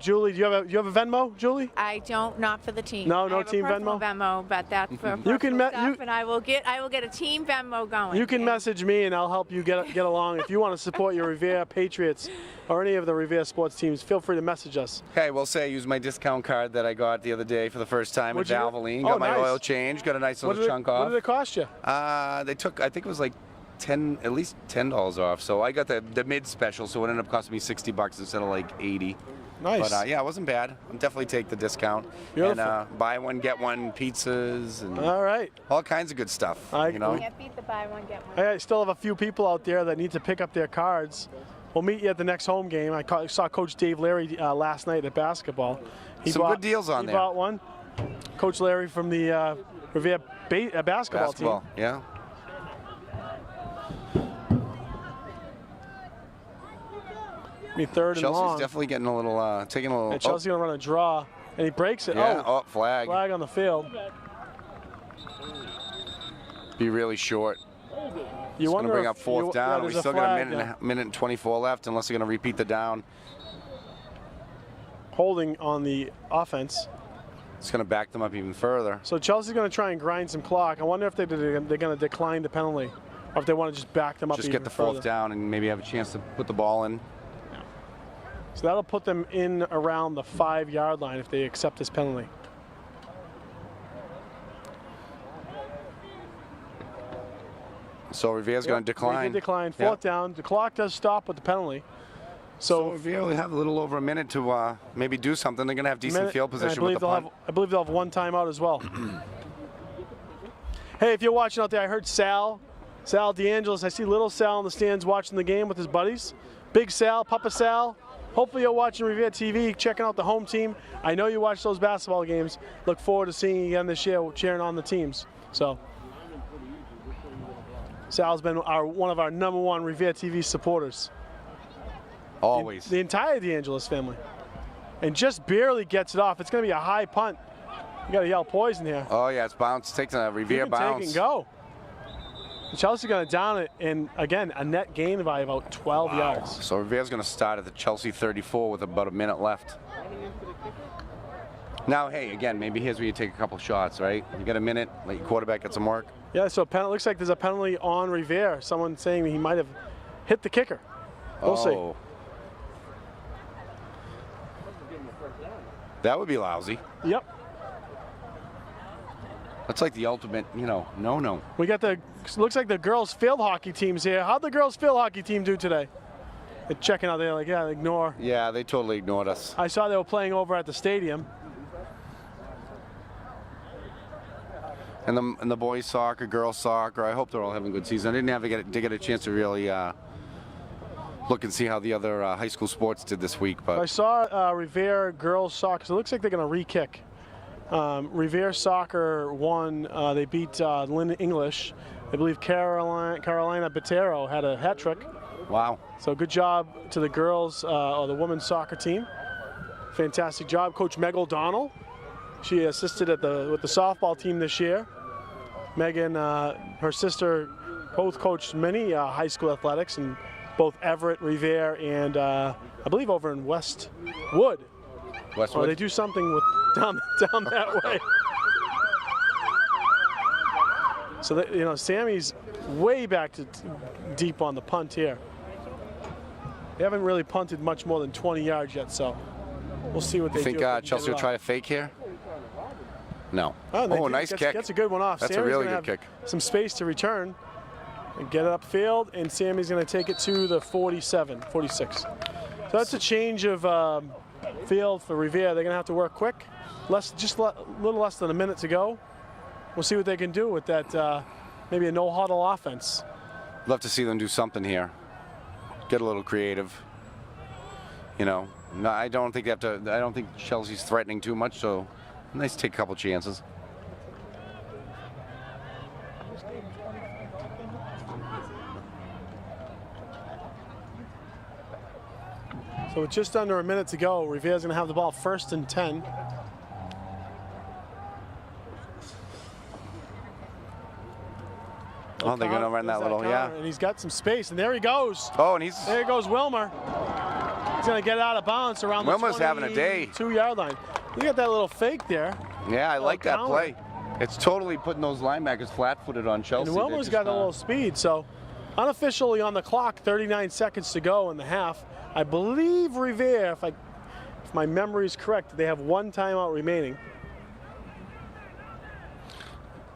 Julie. Do you have a Venmo, Julie? I don't, not for the team. No, no I have team a personal Venmo? Venmo, but that's for You can personal you- stuff, and I will get a team Venmo going. You can And message me and I'll help you get along. If you want to support your Revere Patriots or any of the Revere sports teams, feel free to message us. Okay, we'll say I used my discount card that I got the other day for the first time What'd at you get? Valvoline. Oh, Got my nice. oil change, got a nice What little did, chunk what off. did it cost you? They took, I think it was like at least $10 off. So I got the mid special, so it ended up costing me $60 instead of like 80. Nice. But yeah, it wasn't bad. I'll definitely take the discount. Beautiful. And buy one, get one pizzas and All right. all kinds of good stuff. I- you know? Can't beat the buy one get one. I still have a few people out there that need to pick up their cards. We'll meet you at the next home game. I saw Coach Dave Larry last night at basketball. Some good deals on he there. bought one. Coach Larry from the Revere basketball Basketball, team. yeah. Be third and Chelsea's long. definitely getting a little, taking a little. And Chelsea's gonna run a draw, and he breaks it. yeah, Oh, flag. flag on the field. Be really short. You It's going wonder to bring if up fourth down. Yeah, we there's still got flag a there. minute and 24 left, unless they're going to repeat the down. Holding on the offense. It's going to back them up even further. So Chelsea's going to try and grind some clock. I wonder if they're going to decline the penalty, or if they want to just back them up Just even get the fourth further. down and maybe have a chance to put the ball in. So that'll put them in around the 5-yard line if they accept this penalty. So Riviera's going to They decline. did decline. Yeah. Fourth down. The clock does stop with the penalty. So So, Riviera will have a little over a minute to maybe do something. They're going to have decent minute- field and position with the punt. I believe they'll have one timeout as well. Hey, if you're watching out there, I heard Sal DeAngelis. I see little Sal in the stands watching the game with his buddies. Big Sal, Papa Sal. Hopefully you're watching Revere TV, checking out the home team. I know you watch those basketball games. Look forward to seeing you again this year, cheering on the teams. So Sal's been one of our #1 Revere TV supporters. Always. The entire DeAngelis family. And just barely gets it off. It's going to be a high punt. You got to yell poison here. Oh, yeah, it's bounce. Takes a Riviera You can bounce. take and go. Chelsea going to down it, and again, a net gain by about 12 yards. So Riviera's going to start at the Chelsea 34 with about a minute left. Now, hey, again, maybe here's where you take a couple shots, right? You got a minute, let your quarterback get some work. Yeah, so looks like there's a penalty on Rivera. Someone saying he might have hit the kicker. We'll see. Oh. That would be lousy. Yep. That's like the ultimate, no. We got looks like the girls' field hockey team's here. How'd the girls' field hockey team do today? They're checking out there like, yeah, ignore. Yeah, they totally ignored us. I saw they were playing over at the stadium. And the boys soccer, girls soccer, I hope they're all having a good season. I didn't have to get a chance to really look and see how the other high school sports did this week. I But saw Revere girls soccer, so it looks like they're going to re-kick. Revere soccer won. They beat Lynn English. I believe Carolina Botero had a hat trick. wow. So good job to the girls or the women's soccer team. Fantastic job, Coach Meg O'Donnell. She assisted with the softball team this year. Megan, her sister, both coached many high school athletics in both Everett, Revere, and I believe over in Westwood. Westwood. Or they do something with down that way. So that, Sammy's way back to deep on the punt here. They haven't really punted much more than 20 yards yet, so we'll see what they You think do. if they can Chelsea get it will try off. a fake here? No. Oh, they do. Nice Gets- kick. Gets a good one off. That's Sammy's a really gonna good have kick. Some space to return and get it upfield, and Sammy's going to take it to the 47, 46. So that's a change of field for Revere. They're going to have to work quick. Just a little less than a minute to go. We'll see what they can do with that, maybe a no-huddle offense. Love to see them do something here. Get a little creative. No, I don't think they have to. I don't think Chelsea's threatening too much, so nice to take a couple chances. So with just under a minute to go, Riviera's going to have the ball 1st and 10. Oh, they're going to run that little, yeah. And he's got some space, and there he goes. Oh, and he's There goes Wilmer. He's going to get out of bounds around Wilmer's the having a day. 22-yard line. Look at that little fake there. yeah, I like that counter. play. It's totally putting those linebackers flat-footed on Chelsea. And Wilmer's got a little speed, so unofficially on the clock, 39 seconds to go in the half. I believe Rivera, if my memory is correct, they have 1 timeout remaining.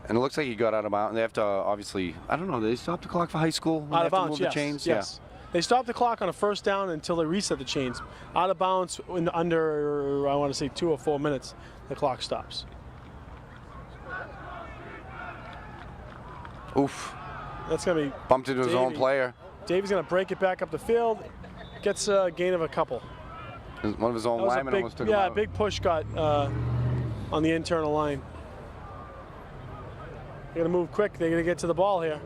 And it looks like he got out of bounds. They have to obviously, I don't know, did they stop the clock for high school? when they Out have of to bounds, move yes. the chains? Yes. They stop the clock on a 1st down until they reset the chains. Out of bounds in under, I want to say 2 or 4 minutes, the clock stops. Yeah. Oof. That's going to be Bumped into his own Davey. player. Davy's going to break it back up the field. Gets a gain of a couple. One of his own That was a linemen big, almost took him yeah, a out. big push got on the internal line. They're going to move quick. They're going to get to the ball here.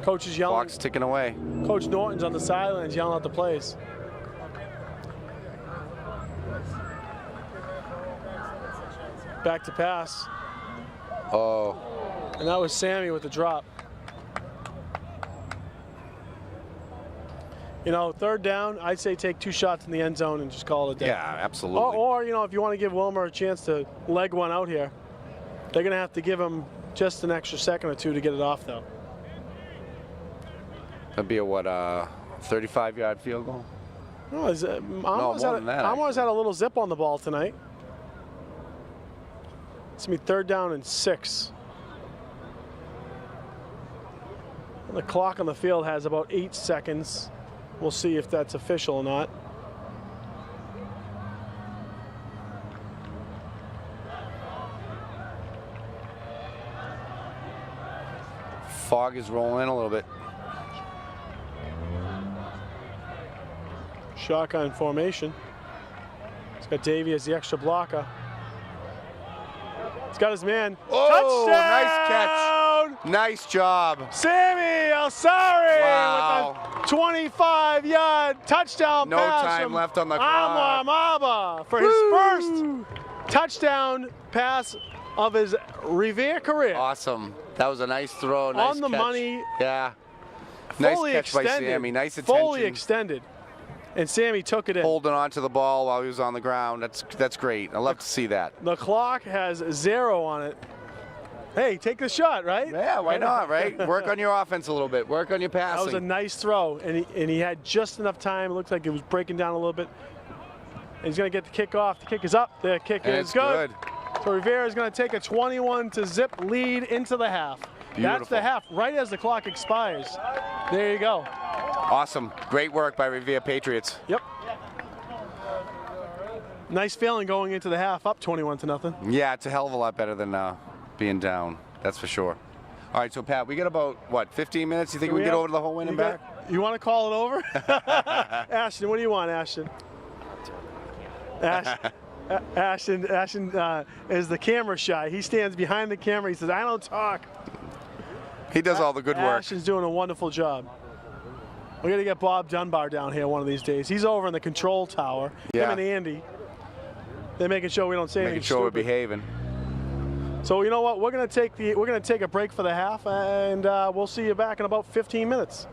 Coach is yelling. Clock's ticking away. Coach Norton's on the sidelines yelling out the plays. Back to pass. Oh, And that was Sammy with the drop. You know, 3rd down, I'd say take 2 shots in the end zone and just call it a day. yeah, absolutely. Or, you know, if you want to give Wilmer a chance to leg one out here, they're going to have to give him just an extra second or 2 to get it off, though. That'd be a, what, 35-yard field goal? No, more than that, Almost had a little zip on the ball tonight. It's going to be 3rd down and 6. And the clock on the field has about 8 seconds. We'll see if that's official or not. Fog is rolling in a little bit. Shotgun formation. He's got Davey as the extra blocker. He's got his man. Oh, Touchdown! nice catch. Nice job. Sammy Alsari Wow. with a 25-yard touchdown No pass time from left on the clock. Amwamaba for his first touchdown pass of his Revere career. Awesome. That was a nice throw. Nice On the catch. money. Yeah. Nice Fully catch by extended. Sammy. Nice attention. Fully extended. And Sammy took it in. Holding on to the ball while he was on the ground. That's great. I love to see that. The clock has 0 on it. Hey, take the shot, right? Yeah, why not, right? Work on your offense a little bit. Work on your passing. That was a nice throw, and he had just enough time. It looked like it was breaking down a little bit. And he's going to get the kick off. The kick is up. The kick And is it's good. good. So Rivera is going to take a 21-0 lead into the half. That's Beautiful. the half, right as the clock expires. There you go. Awesome. Great work by Revere Patriots. Yep. Nice feeling going into the half, up 21-0. Yeah, it's a hell of a lot better than being down. That's for sure. All right, so Pat, we got about, what, 15 minutes? You think we can get over to the whole win and back? You want to call it over? Ashton, what do you want, Ashton? Ashton is the camera shy. He stands behind the camera. He says, I don't talk. He does all the good work. Ashton's doing a wonderful job. We're going to get Bob Dunbar down here one of these days. He's over in the control tower. Yeah. Him and Andy. They're making sure we don't say anything Making sure we're stupid. behaving. So you know what? We're going to take a break for the half, and we'll see you back in about 15 minutes.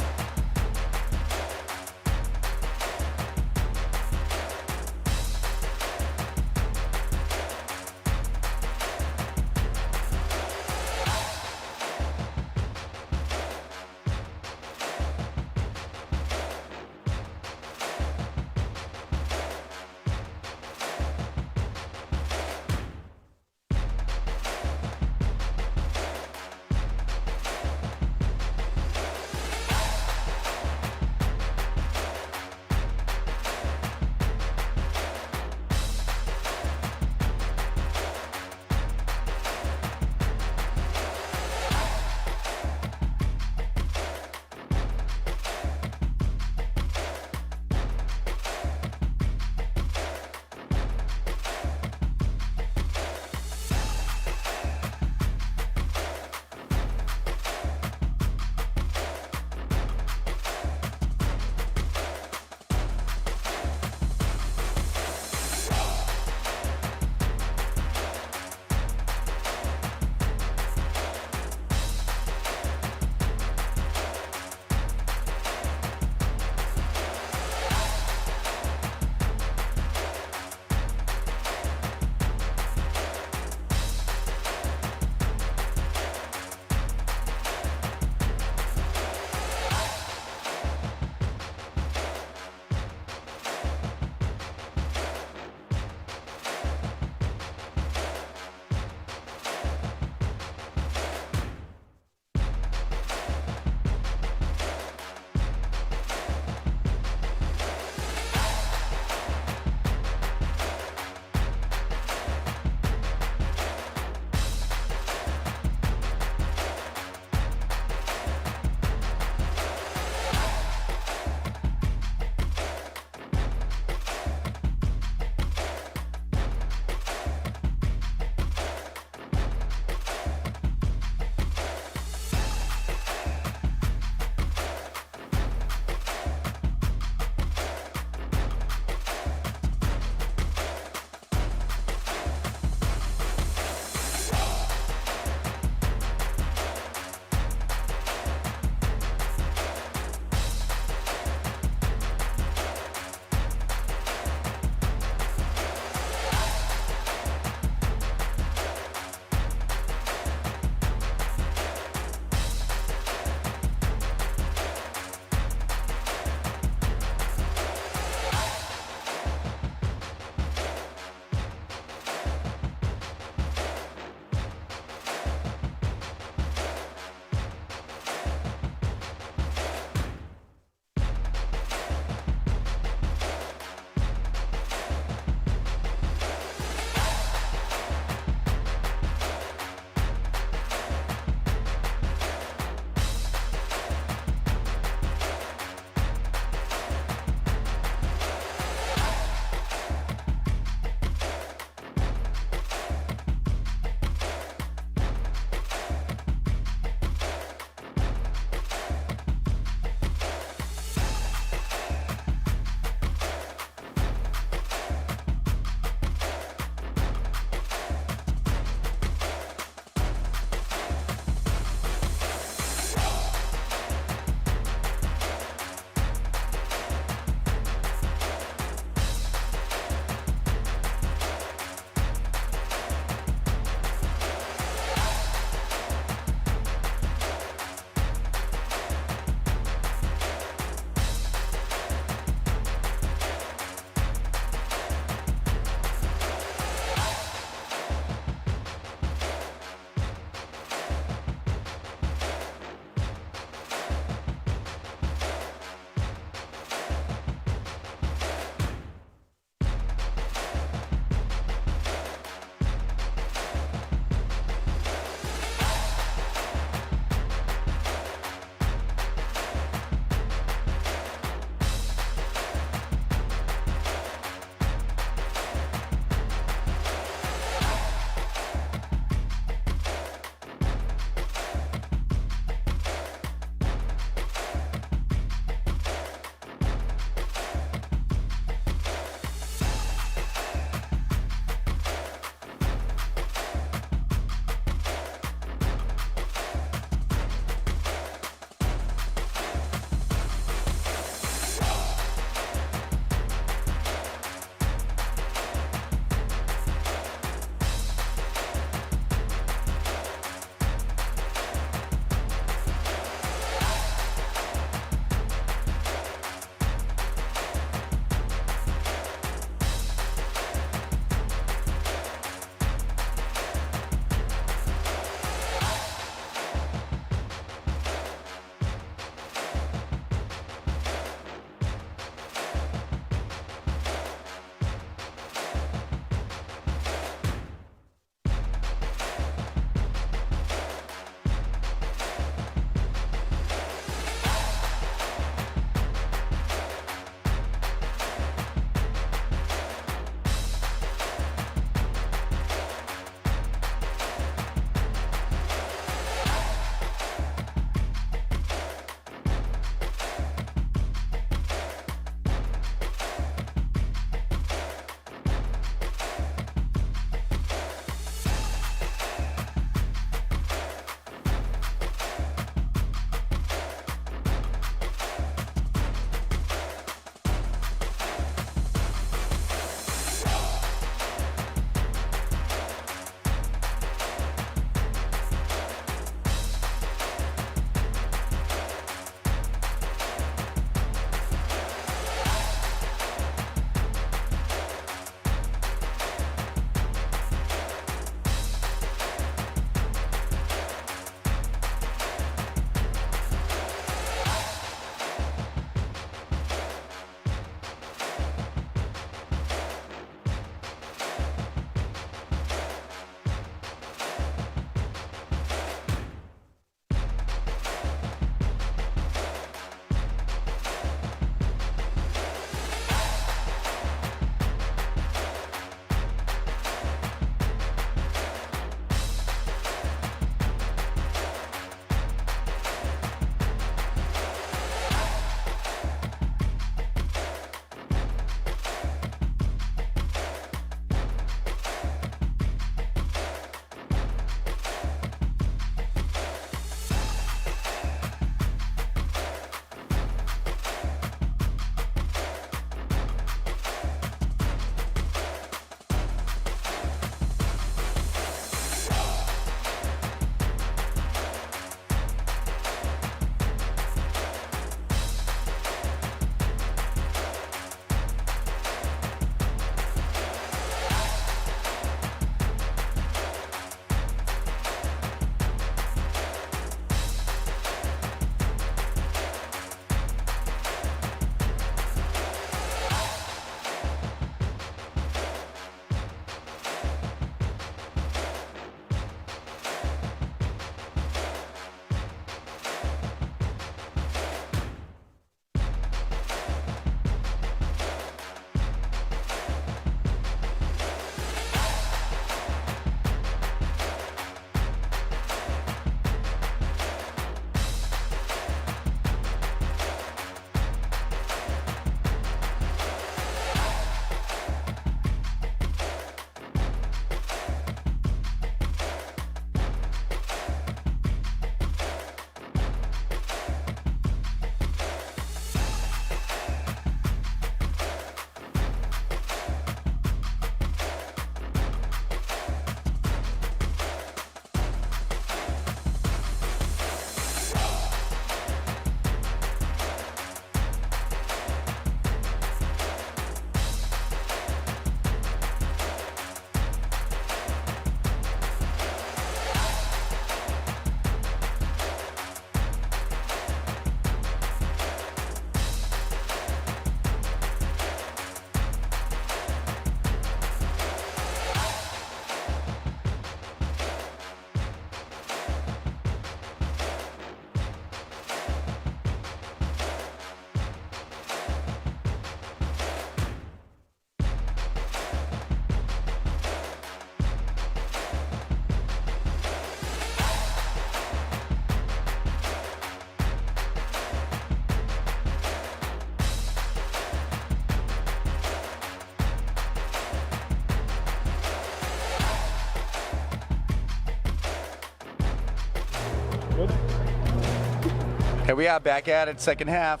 Here we are back at it, second half.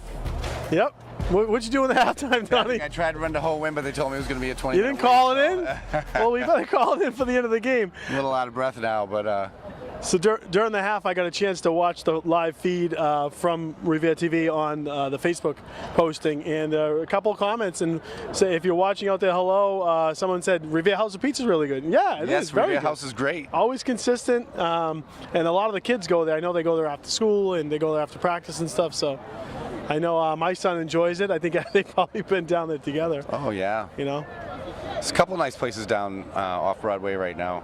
Yep. What'd you do in the halftime, Donnie? I tried to run the whole win, but they told me it was going to be a 20. You didn't call it in? Well, we better call it in for the end of the game. A little out of breath now, but So during the half, I got a chance to watch the live feed from Revere TV on the Facebook posting, and a couple of comments. And say, if you're watching out there, hello. Someone said Revere House of Pizza is really good. Yeah, it yes, is very Revere good. House is great. Always consistent, and a lot of the kids go there. I know they go there after school and they go there after practice and stuff. So I know my son enjoys it. I think they've probably been down there together. Oh yeah. You know. There's a couple nice places down off Broadway right now.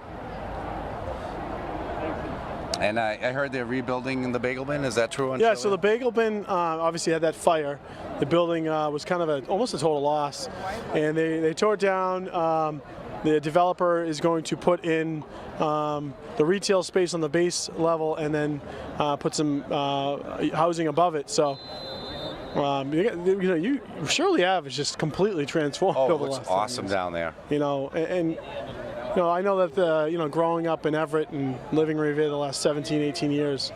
And I heard they're rebuilding the Bagel Bin. Is that true? Yeah, so the Bagel Bin obviously had that fire. The building was kind of almost a total loss. And they tore it down. The developer is going to put in the retail space on the base level and then put some housing above it. So, you Shirley Ave is just completely transformed Oh, it over the looks last 10 awesome years. down there. You know, and I know that growing up in Everett and living in Revere the last 17, 18 years,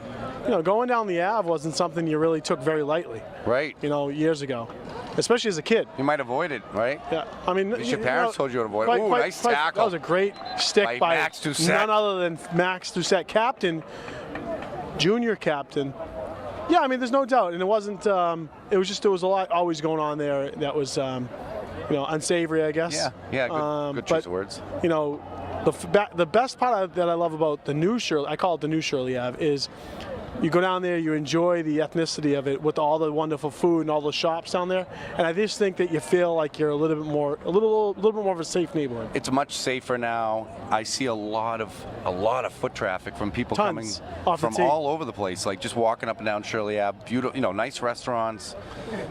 going down the Ave wasn't something you really took very lightly. Right. Years ago, especially as a kid. You might avoid it, right? Yeah, I mean, Your parents told you to avoid it. Ooh, nice tackle. That was a great stick By by Max Doucette. none other than Max Doucette, captain, junior captain. Yeah, I mean, there's no doubt, and it wasn't. It was just there was a lot always going on there that was, unsavory, I guess. Yeah, good choice of words. The best part that I love about the new Shirley, I call it the new Shirley Ave, is you go down there, you enjoy the ethnicity of it with all the wonderful food and all the shops down there, and I just think that you feel like you're a little bit more of a safe neighborhood. It's much safer now. I see a lot of foot traffic from people Tons. coming Off the from tee. all over the place, like just walking up and down Shirley Ave. Beautiful, nice restaurants.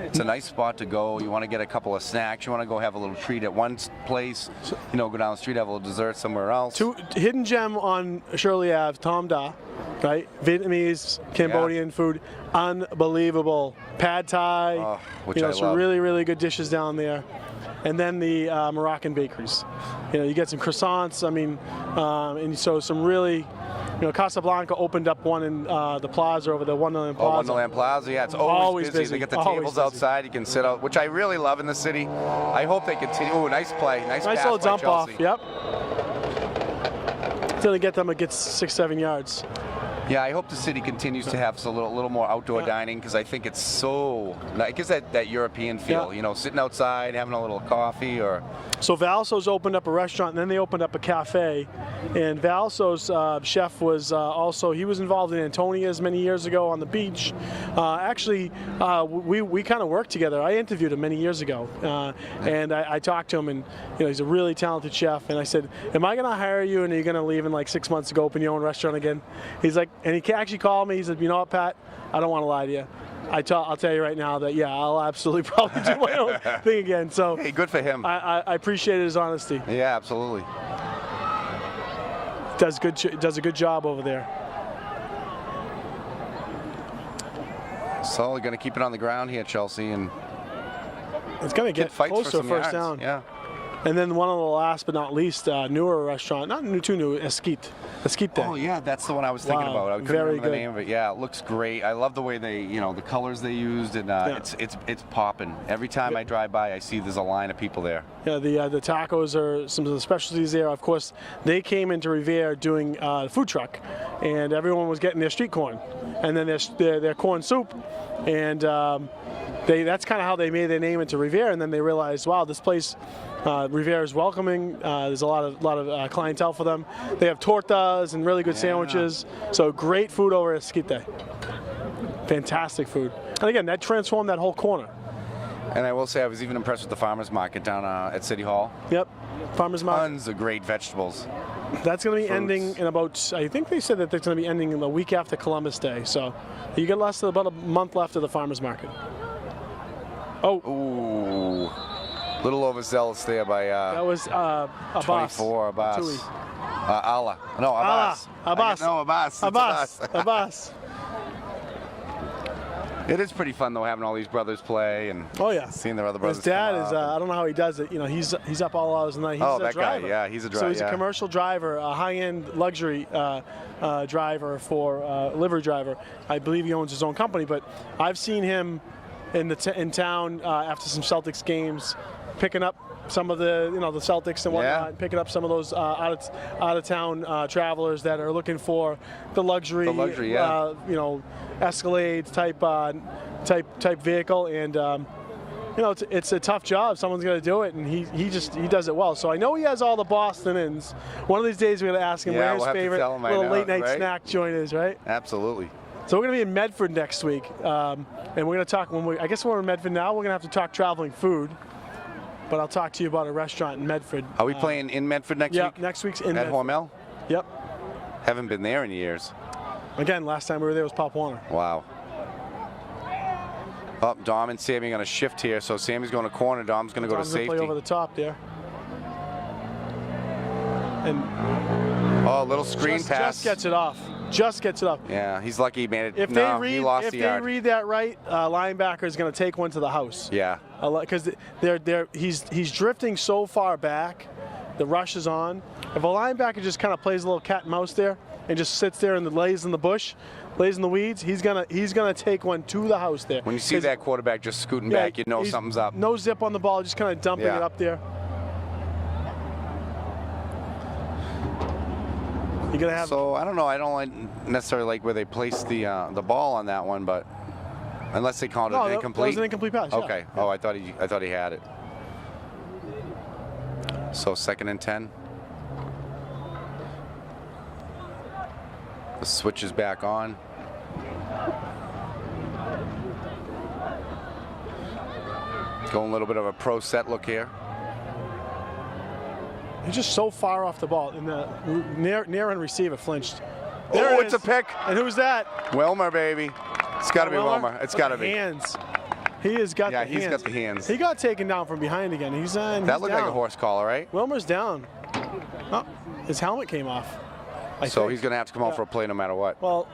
It's a nice spot to go. You want to get a couple of snacks. You want to go have a little treat at one place. Go down the street, have a little dessert somewhere else. Hidden gem on Shirley Ave, Tom Da, right? Vietnamese, Cambodian food, unbelievable. Pad Thai, which I some love. really, really good dishes down there. And then the Moroccan bakeries. You get some croissants. I mean, and so some really. Casablanca opened up one in the plaza over the Wonderland Plaza. Oh, Wonderland Plaza, yeah, it's always busy. They get the Always tables busy. outside. You can sit out, which I really love in the city. I hope they continue. Oh, nice play, nice pass little by dump Chelsea. off. Yep. Until they get them, it gets 6-7 yards. Yeah, I hope the city continues to have a little more outdoor dining because I think it's so. It gives that European feel. Yeah. Sitting outside, having a little coffee or. So Valso's opened up a restaurant, and then they opened up a cafe. And Valso's chef was he was involved in Antonia's many years ago on the beach. We kind of worked together. I interviewed him many years ago, and I talked to him, and he's a really talented chef. And I said, "Am I going to hire you, and are you going to leave in like 6 months to go open your own restaurant again?" He's like, and he actually called me. He said, "You know what, Pat? I don't want to lie to you. I'll tell you right now that I'll absolutely probably do my own thing again." So Hey, good for him. I appreciate his honesty. Yeah, absolutely. Does a good job over there. So we're going to keep it on the ground here, Chelsea, and It's going to get fights close for to a some first yards. down. Yeah. And then one of the last but not least, newer restaurant, not too new, Esquite. Oh yeah, that's the one I was thinking Wow, about. I couldn't very remember the good. name of it. Yeah, it looks great. I love the way they, the colors they used, and it's popping. Every time I drive by, I see there's a line of people there. Yeah, the tacos are some of the specialties there. Of course, they came into Revere doing food truck, and everyone was getting their street corn, and then their corn soup, and that's kind of how they made their name into Revere. And then they realized, wow, this place. Revere is welcoming. There's a lot of clientele for them. They have tortas and really good sandwiches. So great food over at Esquite. Fantastic food. And again, that transformed that whole corner. And I will say I was even impressed with the farmers market down at City Hall. Yep. Farmers market. Tons of great vegetables. That's going to be fruits. ending in about. I think they said that it's going to be ending in the week after Columbus Day. So you get less than about a month left of the farmers market. Ooh. Little overzealous there by That was Abbas. 24, Abbas. Tui. Allah. No, Abbas. Abbas. No, Abbas. It's Abbas. It is pretty fun though, having all these brothers play and Oh yeah. seeing their other brothers. His dad come is. up I don't know how he does it. You know, he's up all hours of the night. He's Oh, a that guy, driver. yeah, he's a So driver, he's a yeah. commercial driver, a high-end luxury driver for livery driver. I believe he owns his own company. But I've seen him in town after some Celtics games, picking up some of the the Celtics and whatnot, Yeah. picking up some of those out of town travelers that are looking for the luxury, yeah. Escalades type vehicle, and it's a tough job. Someone's got to do it, and he does it well. So I know he has all the Boston ins. One of these days we're going to ask him Yeah, where his we'll have to favorite tell him, I little know, late night right? snack joint is, right? Absolutely. So we're going to be in Medford next week, and we're going to talk I guess we're in Medford now. We're going to have to talk traveling food, but I'll talk to you about a restaurant in Medford. Are we playing in Medford next Yeah, week? next week's in At Medford. Hormel? Yep. Haven't been there in years. Again, last time we were there was Pop Warner. Wow. Oh, Dom and Sammy going to shift here. So Sammy's going to corner. Dom's going to go to Tom's gonna safety. play over the top there. And Oh, little screen just pass. gets it off. Just gets it off. Yeah, he's lucky he made it. If No, they he lost if the they yard. read that right, linebacker is going to take one to the house. Yeah. Because he's drifting so far back, the rush is on. If a linebacker just kind of plays a little cat and mouse there and just sits there and lays in the bush, lays in the weeds, he's gonna take one to the house there. When you see 'Cause- that quarterback just scooting yeah, back, you know he's something's up. No zip on the ball, just kind of dumping Yeah. it up there. You're gonna have. So I don't know. I don't necessarily like where they placed the ball on that one, but unless they called it no, an that incomplete. was an incomplete pass. yeah. Okay. Oh, I thought he had it. So 2nd and 10. The switch is back on. Going a little bit of a pro set look here. He's just so far off the ball. And the near end receiver flinched. There Oh, it it's a is. pick. And who's that? Wilmer, baby. It's got to be Wilmer? Wilmer. It's got to be. Hands. He has got Yeah, the he's hands. got the hands. He got taken down from behind again. He's That looked like a down. horse collar, right? Wilmer's down. Oh, his helmet came off. I So think. he's going to have to come out Yeah. for a play no matter what, Well,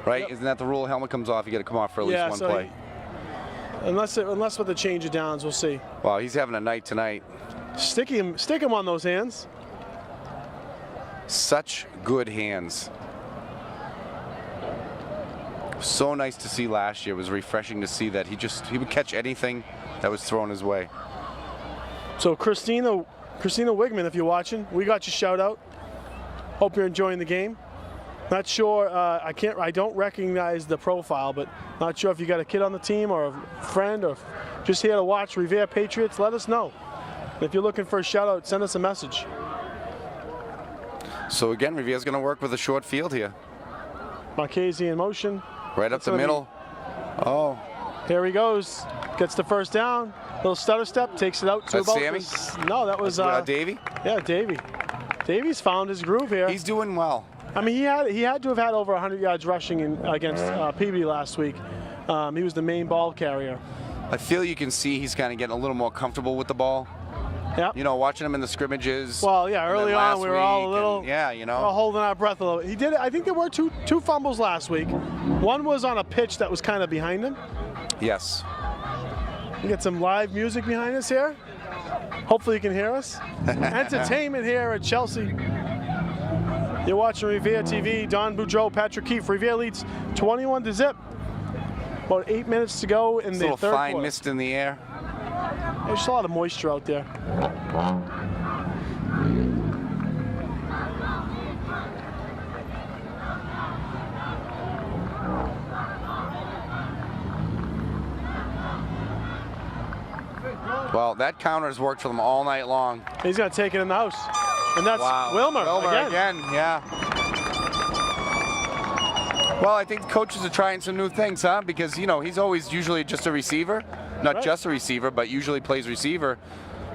right? Yep. Isn't that the rule? Helmet comes off, you got to come off for at least yeah. one So play. unless with the change of downs, we'll see. Wow, he's having a night tonight. Stick him on those hands. Such good hands. So nice to see last year. It was refreshing to see that he would catch anything that was thrown his way. So Christina Wigman, if you're watching, we got your shout out. Hope you're enjoying the game. Not sure. I don't recognize the profile, but not sure if you got a kid on the team or a friend or just here to watch Revere Patriots. Let us know. If you're looking for a shout out, send us a message. So again, Rivier's going to work with a short field here. Marchese in motion. Right up That's the gonna be- middle. Oh, Here he goes. Gets the first down. Little stutter step. Takes it out to That's about. Sammy? No, that was Davey? Yeah, Davey. Davey's found his groove here. He's doing well. I mean, he had to have had over 100 yards rushing against PB last week. He was the main ball carrier. I feel you can see he's kind of getting a little more comfortable with the ball. Yep. You know, watching him in the scrimmages. Well, yeah, and then early on last we were all a week, little, and yeah, you we're all know. holding our breath a little. He did it. I think there were two fumbles last week. One was on a pitch that was kind of behind him. Yes. We get some live music behind us here. Hopefully you can hear us. Entertainment here at Chelsea. You're watching Revere TV. Don Boudreau, Patrick Keefe. Revere leads 21-0. About 8 minutes to go in It's a the little third fine quarter. mist in the air. There's just a lot of moisture out there. Well, that counter has worked for them all night long. He's going to take it in the house. And that's Wow. Wilmer again, yeah. Well, I think the coaches are trying some new things, huh? Because, you know, he's always usually just a receiver. Not Right. just a receiver, but usually plays receiver.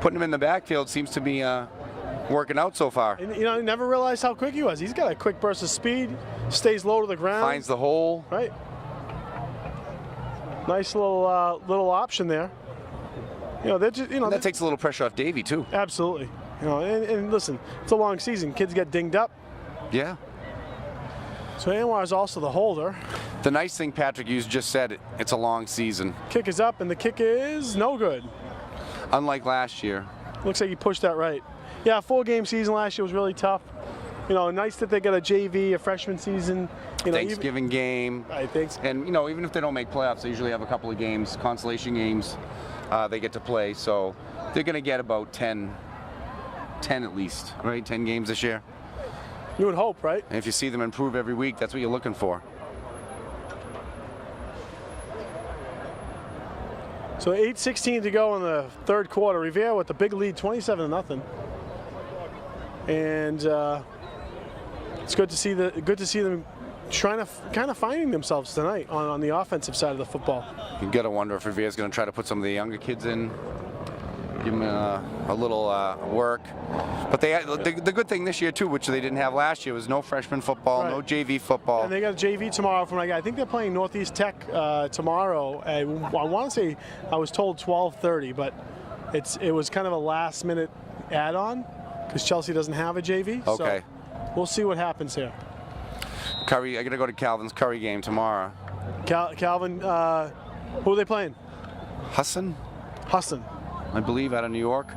Putting him in the backfield seems to be working out so far. And, you know, you never realized how quick he was. He's got a quick burst of speed, stays low to the ground. Finds the hole. Right. Nice little option there. You know, they're just, you know, And that takes a little pressure off Davey, too. absolutely. You know, and listen, it's a long season. Kids get dinged up. Yeah. So Anwar is also the holder. The nice thing, Patrick, you just said, it's a long season. Kick is up, and the kick is no good. Unlike last year. Looks like he pushed that right. Yeah, 4-game season last year was really tough. You know, nice that they got a JV, a freshman season. You know, Thanksgiving game. I think. And, you know, even if they don't make playoffs, they usually have a couple of games, consolation games they get to play. So they're going to get about 10 at least, right? 10 games this year. You would hope, right? And if you see them improve every week, that's what you're looking for. So 8:16 to go in the third quarter. Revere with the big lead, 27-0. And it's good to see them trying to kind of finding themselves tonight on the offensive side of the football. You got to wonder if Revere's going to try to put some of the younger kids in, give them a little work. But the good thing this year too, which they didn't have last year, was no freshman football, Right. no JV football. And they got a JV tomorrow from I think they're playing Northeast Tech tomorrow. I want to say I was told 12:30, but it was kind of a last minute add-on because Chelsea doesn't have a JV. Okay. So we'll see what happens here. Curry, I got to go to Calvin's Curry game tomorrow. Calvin, who are they playing? Husson, Husson. I believe, out of New York.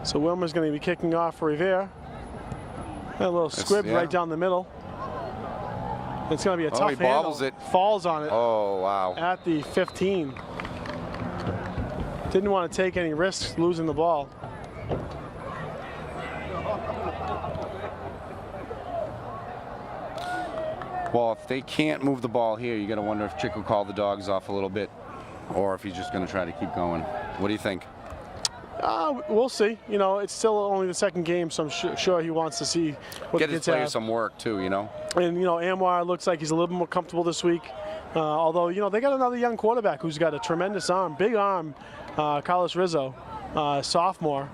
So Wilmer's going to be kicking off for Revere. A little squib yeah. right down the middle. It's going to be a Oh, tough he handle. bobbles it. Falls on it Oh, wow. at the 15. Didn't want to take any risks losing the ball. Well, if they can't move the ball here, you got to wonder if Chick will call the dogs off a little bit, or if he's just going to try to keep going. What do you think? We'll see. You know, it's still only the second game, so I'm sure he wants to see what Get the his kids players have. some work too, you know. And, you know, Anwar looks like he's a little bit more comfortable this week. Although, you know, they got another young quarterback who's got a tremendous arm, big arm, Carlos Rizzo, sophomore.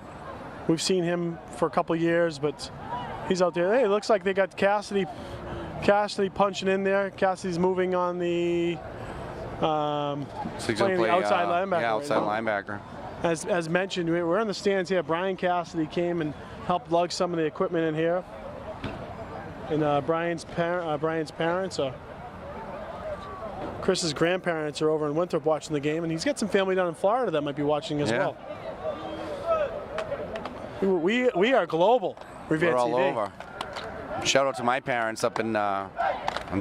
We've seen him for a couple years, but he's out there. Hey, it looks like they got Cassidy punching in there. Cassidy's moving on the So he's playing going to the play outside linebacker. Yeah, right outside now. linebacker. As mentioned, we're in the stands here. Brian Cassidy came and helped lug some of the equipment in here. And Brian's parents, Chris's grandparents are over in Winthrop watching the game, and he's got some family down in Florida that might be watching as Yeah. well. We are global. Revere We're all TV. over. Shout out to my parents up in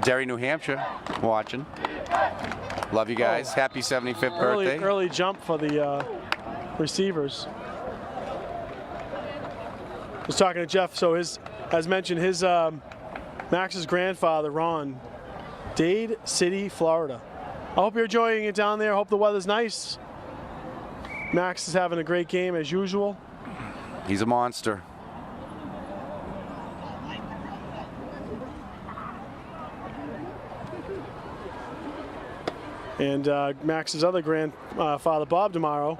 Derry, New Hampshire, watching. Love you guys. Happy 75th birthday. Early jump for the receivers. I was talking to Jeff. So as mentioned, Max's grandfather, Ron, Dade City, Florida. I hope you're enjoying it down there. I hope the weather's nice. Max is having a great game as usual. He's a monster. And Max's other grandfather, Bob Demaro,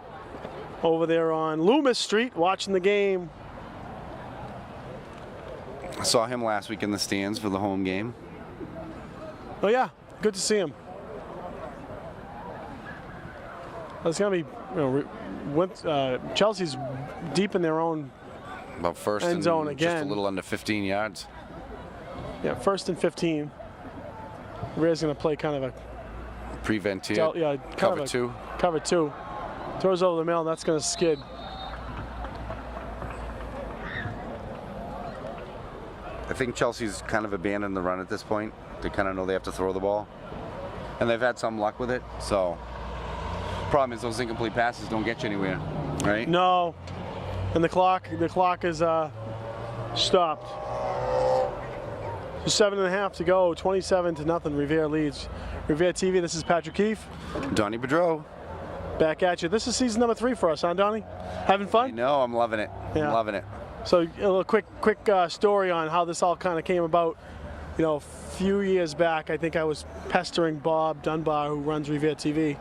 over there on Loomis Street watching the game. I saw him last week in the stands for the home game. Oh yeah, good to see him. It's gonna be, Chelsea's deep in their own About first End and zone just again. a little under 15 yards. first and 15. Revere's gonna play kind of a Prevent here. cover two. Cover two. Throws over the middle, and that's gonna skid. I think Chelsea's kind of abandoned the run at this point. They kind of know they have to throw the ball. And they've had some luck with it. So, problem is those incomplete passes don't get you anywhere, right? No, and the clock is stopped. So 7.5 to go, 27-0. Revere leads. Revere TV. This is Patrick Keefe. Donnie Boudreau. Back at you. This is season number 3 for us, huh, Donnie? Having I fun? know, I'm loving it. Yeah. I'm loving it. So a little quick story on how this all kind of came about. You know, a few years back, I think I was pestering Bob Dunbar, who runs Revere TV,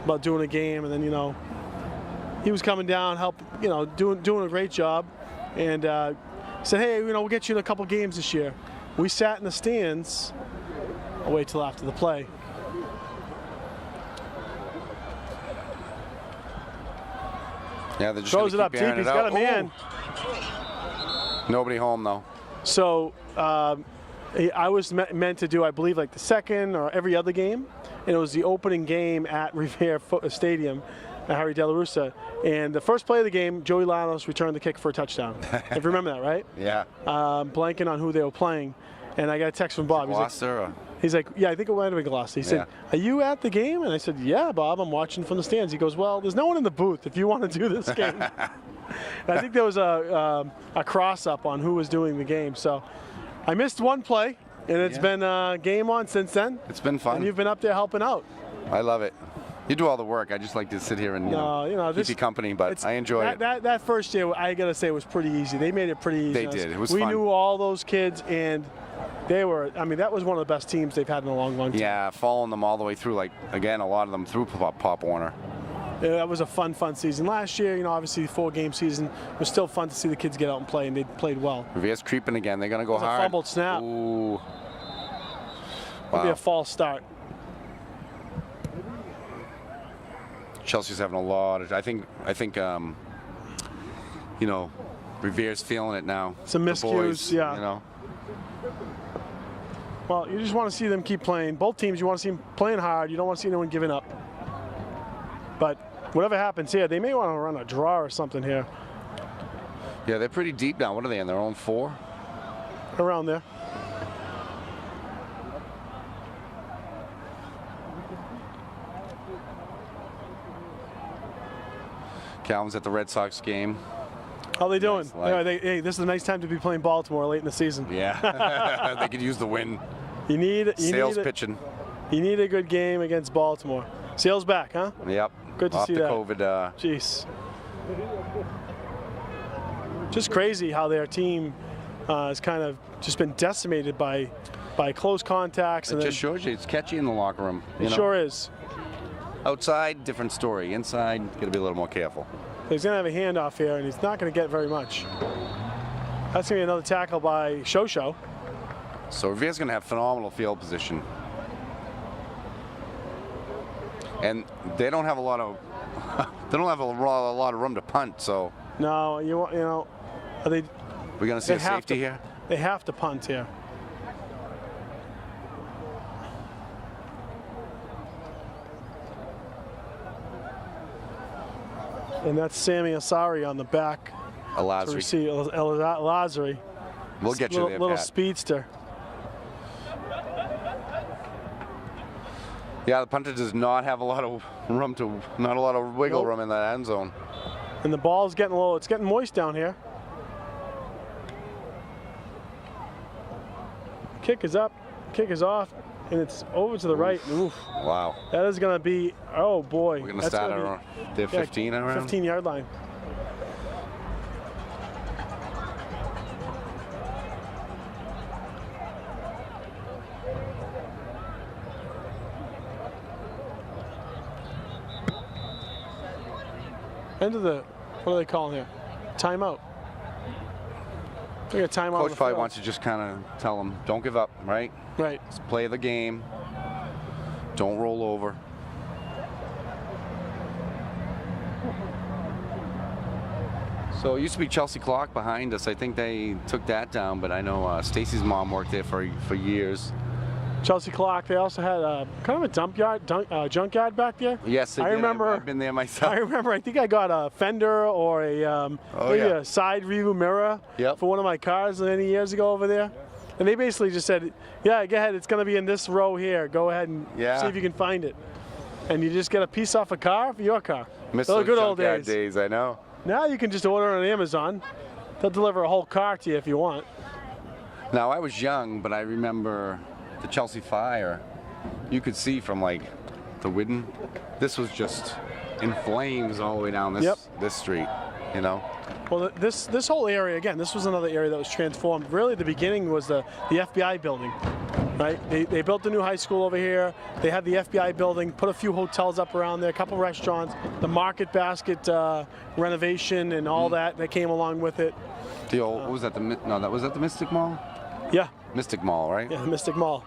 about doing a game, and then, you know, he was coming down, doing a great job, and said, hey, we'll get you in a couple games this year. We sat in the stands. I'll wait till after the play. Yeah, they're just Throws it gonna up keep deep. airing He's it got out. a man. Nobody home though. So I was meant to do, I believe, like the second or every other game, and it was the opening game at Revere Stadium at Harry De La Russa. And the first play of the game, Joey Lanos returned the kick for a touchdown. If you remember that, right? Yeah. Blanking on who they were playing, and I got a text from Bob. Gloucester. He's like, yeah, I think it might have been Gloucester. He said, are you at the game? And I said, yeah, Bob, I'm watching from the stands. He goes, well, there's no one in the booth if you want to do this game. And I think there was a cross-up on who was doing the game. So I missed one play, and it's been game on since then. It's been fun. And you've been up there helping out. I love it. You do all the work. I just like to sit here and keep you company, but I enjoy it. That first year, I got to say, was pretty easy. They made it pretty easy. They did. It was we fun. knew all those kids, and they were, I mean, that was one of the best teams they've had in a long time. Yeah, following them all the way through, like, again, a lot of them through Pop Warner. Yeah, that was a fun season. Last year, obviously 4-game season, it was still fun to see the kids get out and play, and they played well. Rivier's creeping again. They're going to go It was hard. a fumbled snap. Ooh. It'll be Wow. a false start. Chelsea's having a lot of, I think, Rivier's feeling it now. Some The miscues, boys, yeah. Well, you just want to see them keep playing. Both teams, you want to see them playing hard. You don't want to see anyone giving up. But whatever happens here, they may want to run a draw or something here. Yeah, they're pretty deep now. What are they in their own 4? Around there. Calvin's at the Red Sox game. How they doing? Nice life. Hey, this is a nice time to be playing Baltimore late in the season. Yeah, they could use the win. Sales pitching. You need a good game against Baltimore. Sales back, huh? Yep. Good to Off see the that. COVID. Jeez. Just crazy how their team has kind of just been decimated by close contacts. It And just shows you it's catchy in the locker room. it sure is. Outside, different story. Inside, got to be a little more careful. He's going to have a handoff here, and he's not going to get very much. That's going to be another tackle by Shosho. So Rivier's going to have phenomenal field position. And they don't have a lot of lot of room to punt, so No, are they? we're going to see They a have safety to- here. They have to punt here. And that's Sammy Asari on the back to Alazri. receive Lazari. We'll get you there, Little Pat. speedster. Yeah, the punter does not have a lot of not a lot of wiggle Nope. room in that end zone. And the ball's getting low. It's getting moist down here. Kick is up, kick is off, and it's over to the right. Oof. Wow. That is going to be, oh boy. We're going to That's start gonna around be- their 15 around. 15-yard line. End of the, what are they calling here? Timeout. We got a timeout. on Coach the probably field. wants to just kind of tell them, don't give up, right? Right. Just play the game. Don't roll over. So it used to be Chelsea Clock behind us. I think they took that down, but I know Stacy's mom worked there for years. Chelsea Clock. They also had kind of a junkyard back there. Yes, they I did. remember. I've been there myself. I remember. I think I got a fender or maybe yeah. a side review mirror Yep. for one of my cars many years ago over there. And they basically just said, "Yeah, go ahead. It's going to be in this row here. Go ahead and Yeah. see if you can find it." And you just get a piece off a car for your car. Miss Those those good old junkyard days. days, I know. Now you can just order on Amazon. They'll deliver a whole car to you if you want. Now I was young, but I remember the Chelsea Fire. You could see from like the Widden. This was just in flames all the way down this street, you know. Well, this whole area, again, this was another area that was transformed. Really, the beginning was the FBI building, right? They built a new high school over here. They had the FBI building, put a few hotels up around there, a couple restaurants, the Market Basket renovation and all that came along with it. The old, what was that? That was at the Mystic Mall? Yeah, Mystic Mall, right? yeah, Mystic Mall.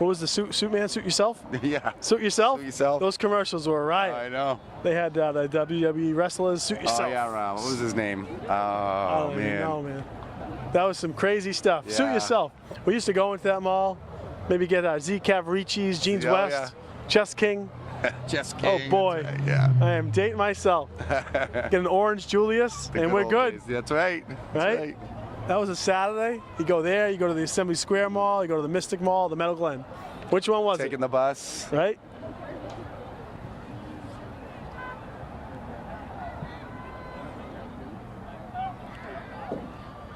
What was the suit man? Suit yourself? Yeah. Suit yourself? Suit yourself. Those commercials were right. I know. They had the WWE wrestlers suit yourself. Oh yeah, what was his name? I Oh don't even man. know, man. That was some crazy stuff. Suit Yeah. yourself. We used to go into that mall, maybe get Z Cavaricci's, Jeans Oh, West, yeah. Chess King. Just Oh King. boy. Yeah. I am dating myself. Get an orange Julius, The and we're old good. days. That's right. That's Right? That was a Saturday. You go there, you go to the Assembly Square Mall, you go to the Mystic Mall, the Meadow Glen. Which one was Taking it? the bus. Right?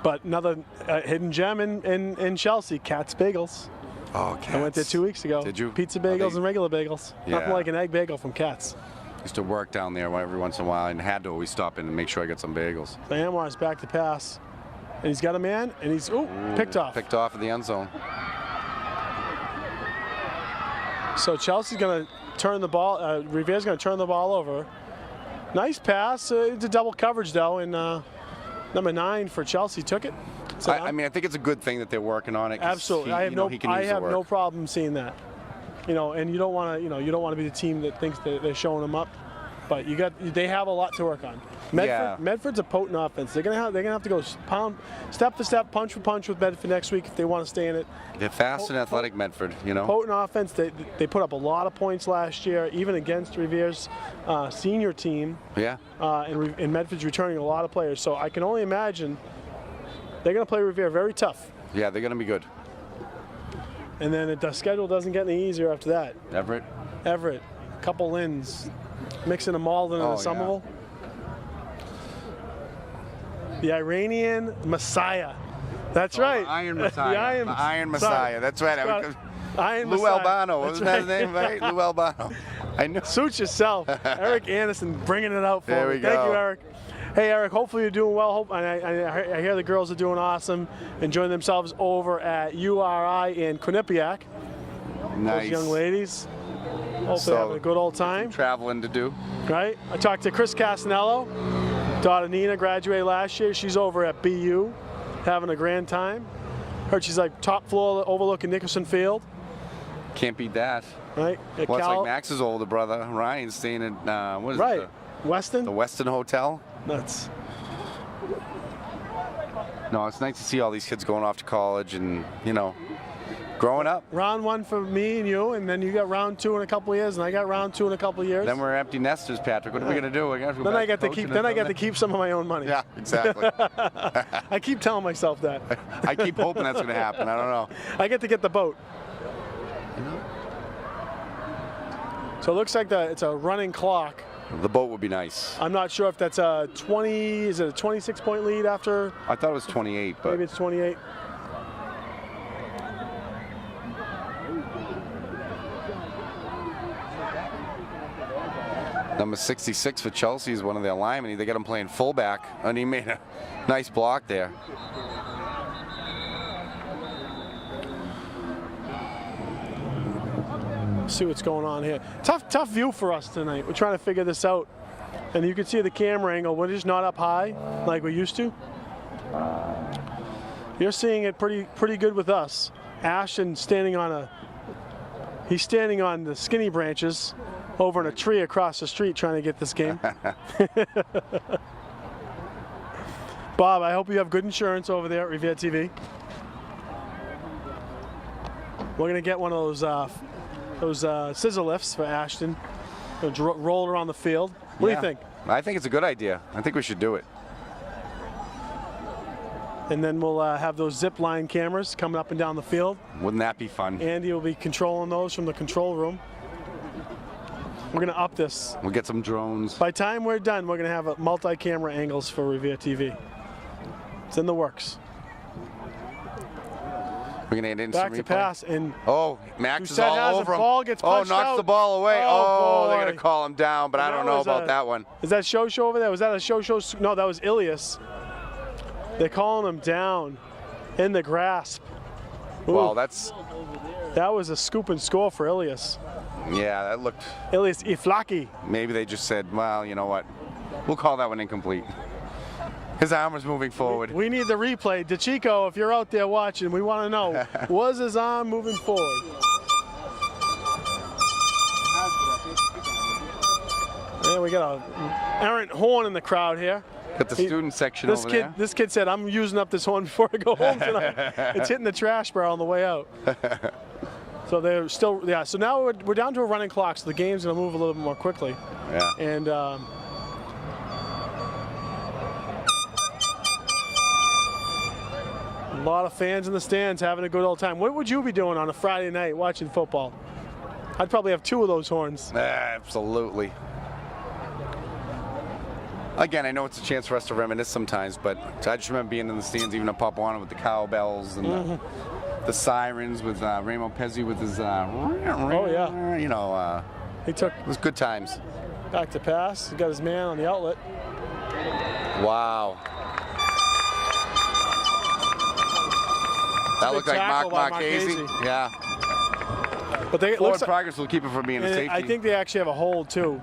But another hidden gem in Chelsea, Cat's Bagels. Oh, I went there 2 weeks ago. Did you? Pizza Are bagels they- and regular bagels. Nothing Yeah. like an egg bagel from Cat's. Used to work down there every once in a while and had to always stop in and make sure I got some bagels. So Anwar's back to pass. And he's got a man, and he's, picked off. Picked off in the end zone. So Chelsea's going to turn the ball, Rivier's going to turn the ball over. Nice pass. It's a double coverage, though, and number 9 for Chelsea took it. So I mean, I think it's a good thing that they're working on it. 'Cause absolutely. he- I have you know, no he can I use the have no work. problem seeing that. You know, and you don't want to, you don't want to be the team that thinks that they're showing them up. But they have a lot to work on. Medford's a potent offense. They're gonna have to go step for step, punch for punch with Medford next week if they want to stay in it. They're fast and athletic, Medford. You know. Potent offense. They put up a lot of points last year, even against Rivier's senior team. Yeah. And Medford's returning a lot of players. So I can only imagine they're going to play Rivier very tough. Yeah, they're gonna be good. And then the schedule doesn't get any easier after that. Everett. Everett, couple Lins, mixing a Malden and Oh, a yeah. Somerville. The Iranian Messiah. That's right. Iron Messiah. The Iron, The Iron sorry. Messiah. That's right. Iron Lou Messiah. Albano. That's Wasn't that his name, right? Lou Albano. I knew. Suit yourself. Eric Anderson bringing it out for There me. we Thank go. you, Eric. Hey, Eric, hopefully you're doing well. I hear the girls are doing awesome, enjoying themselves over at URI in Quinnipiac. Those Nice. young ladies. Hopefully So- having a good old time. Traveling to do. Right? I talked to Chris Castanello. Daughter Nina graduated last year. She's over at BU, having a grand time. Heard she's like top floor overlooking Nicholson Field. Can't beat that. Right? At Well, it's Cal- like Max's older brother, Ryan, staying at, what is Right. it? Weston? The Weston Hotel. Nuts. No, it's nice to see all these kids going off to college and, growing up. Round 1 for me and you, and then you got round 2 in a couple of years, and I got round 2 in a couple of years. Then we're empty nesters, Patrick. What are we going to do? We're gonna have to go Then I back get to coaching keep. or Then I get to something? keep some of my own money. Yeah, exactly. I keep telling myself that. I keep hoping that's going to happen. I don't know. I get to get the boat. So it looks like it's a running clock. The boat would be nice. I'm not sure if that's a 20. Is it a 26-point lead after? I thought it was 28, but Maybe it's 28. number 66 for Chelsea is one of their linemen. They got him playing fullback, and he made a nice block there. See what's going on here. Tough view for us tonight. We're trying to figure this out. And you can see the camera angle. We're just not up high like we used to. You're seeing it pretty good with us. Ashton standing on he's standing on the skinny branches over in a tree across the street trying to get this game. Bob, I hope you have good insurance over there at Riviera TV. We're gonna get one of those scissor lifts for Ashton. Roll around the field. What do you think? I think it's a good idea. I think we should do it. And then we'll have those zip line cameras coming up and down the field. Wouldn't that be fun? Andy will be controlling those from the control room. We're going to up this. We'll get some drones. By the time we're done, we're going to have multi-camera angles for Riviera TV. It's in the works. We're gonna get in Back some to replay. pass, and Oh, Max is Doucette all has it. over him. Ball gets oh, punched knocks out. the ball away. Oh, Oh, they're boy. gonna call him down, but I That don't know was about a- that one. Is that Shosho over there? Was that a Shosho? No, that was Ilias. They're calling him down in the grasp. Ooh, Well, that's that was a scoop and score for Ilias. yeah. That looked. Ilias Iflaki. Maybe they just said, well, you know what? We'll call that one incomplete. His arm was moving forward. We need the replay. DeChico, if you're out there watching, we want to know, was his arm moving forward? Yeah, we got a errant horn in the crowd here. Got the student section This over kid, there. this kid said, "I'm using up this horn before I go home tonight." It's hitting the trash barrel on the way out. So they're still, yeah. So now we're down to a running clock, so the game's gonna move a little bit more quickly. Yeah. And a lot of fans in the stands having a good old time. What would you be doing on a Friday night watching football? I'd probably have 2 of those horns. Absolutely. Again, I know it's a chance for us to reminisce sometimes, but I just remember being in the stands, even at Pop Warner with the cowbells and the sirens with Ramo Pezzi with his, yeah. you know, He took it was good times. back to pass. He got his man on the outlet. Wow. That big looked like tackle Mark by Marchese. Marchese. Yeah. But they it Forward looks like, progress will keep it from being a safety. I think they actually have a hold too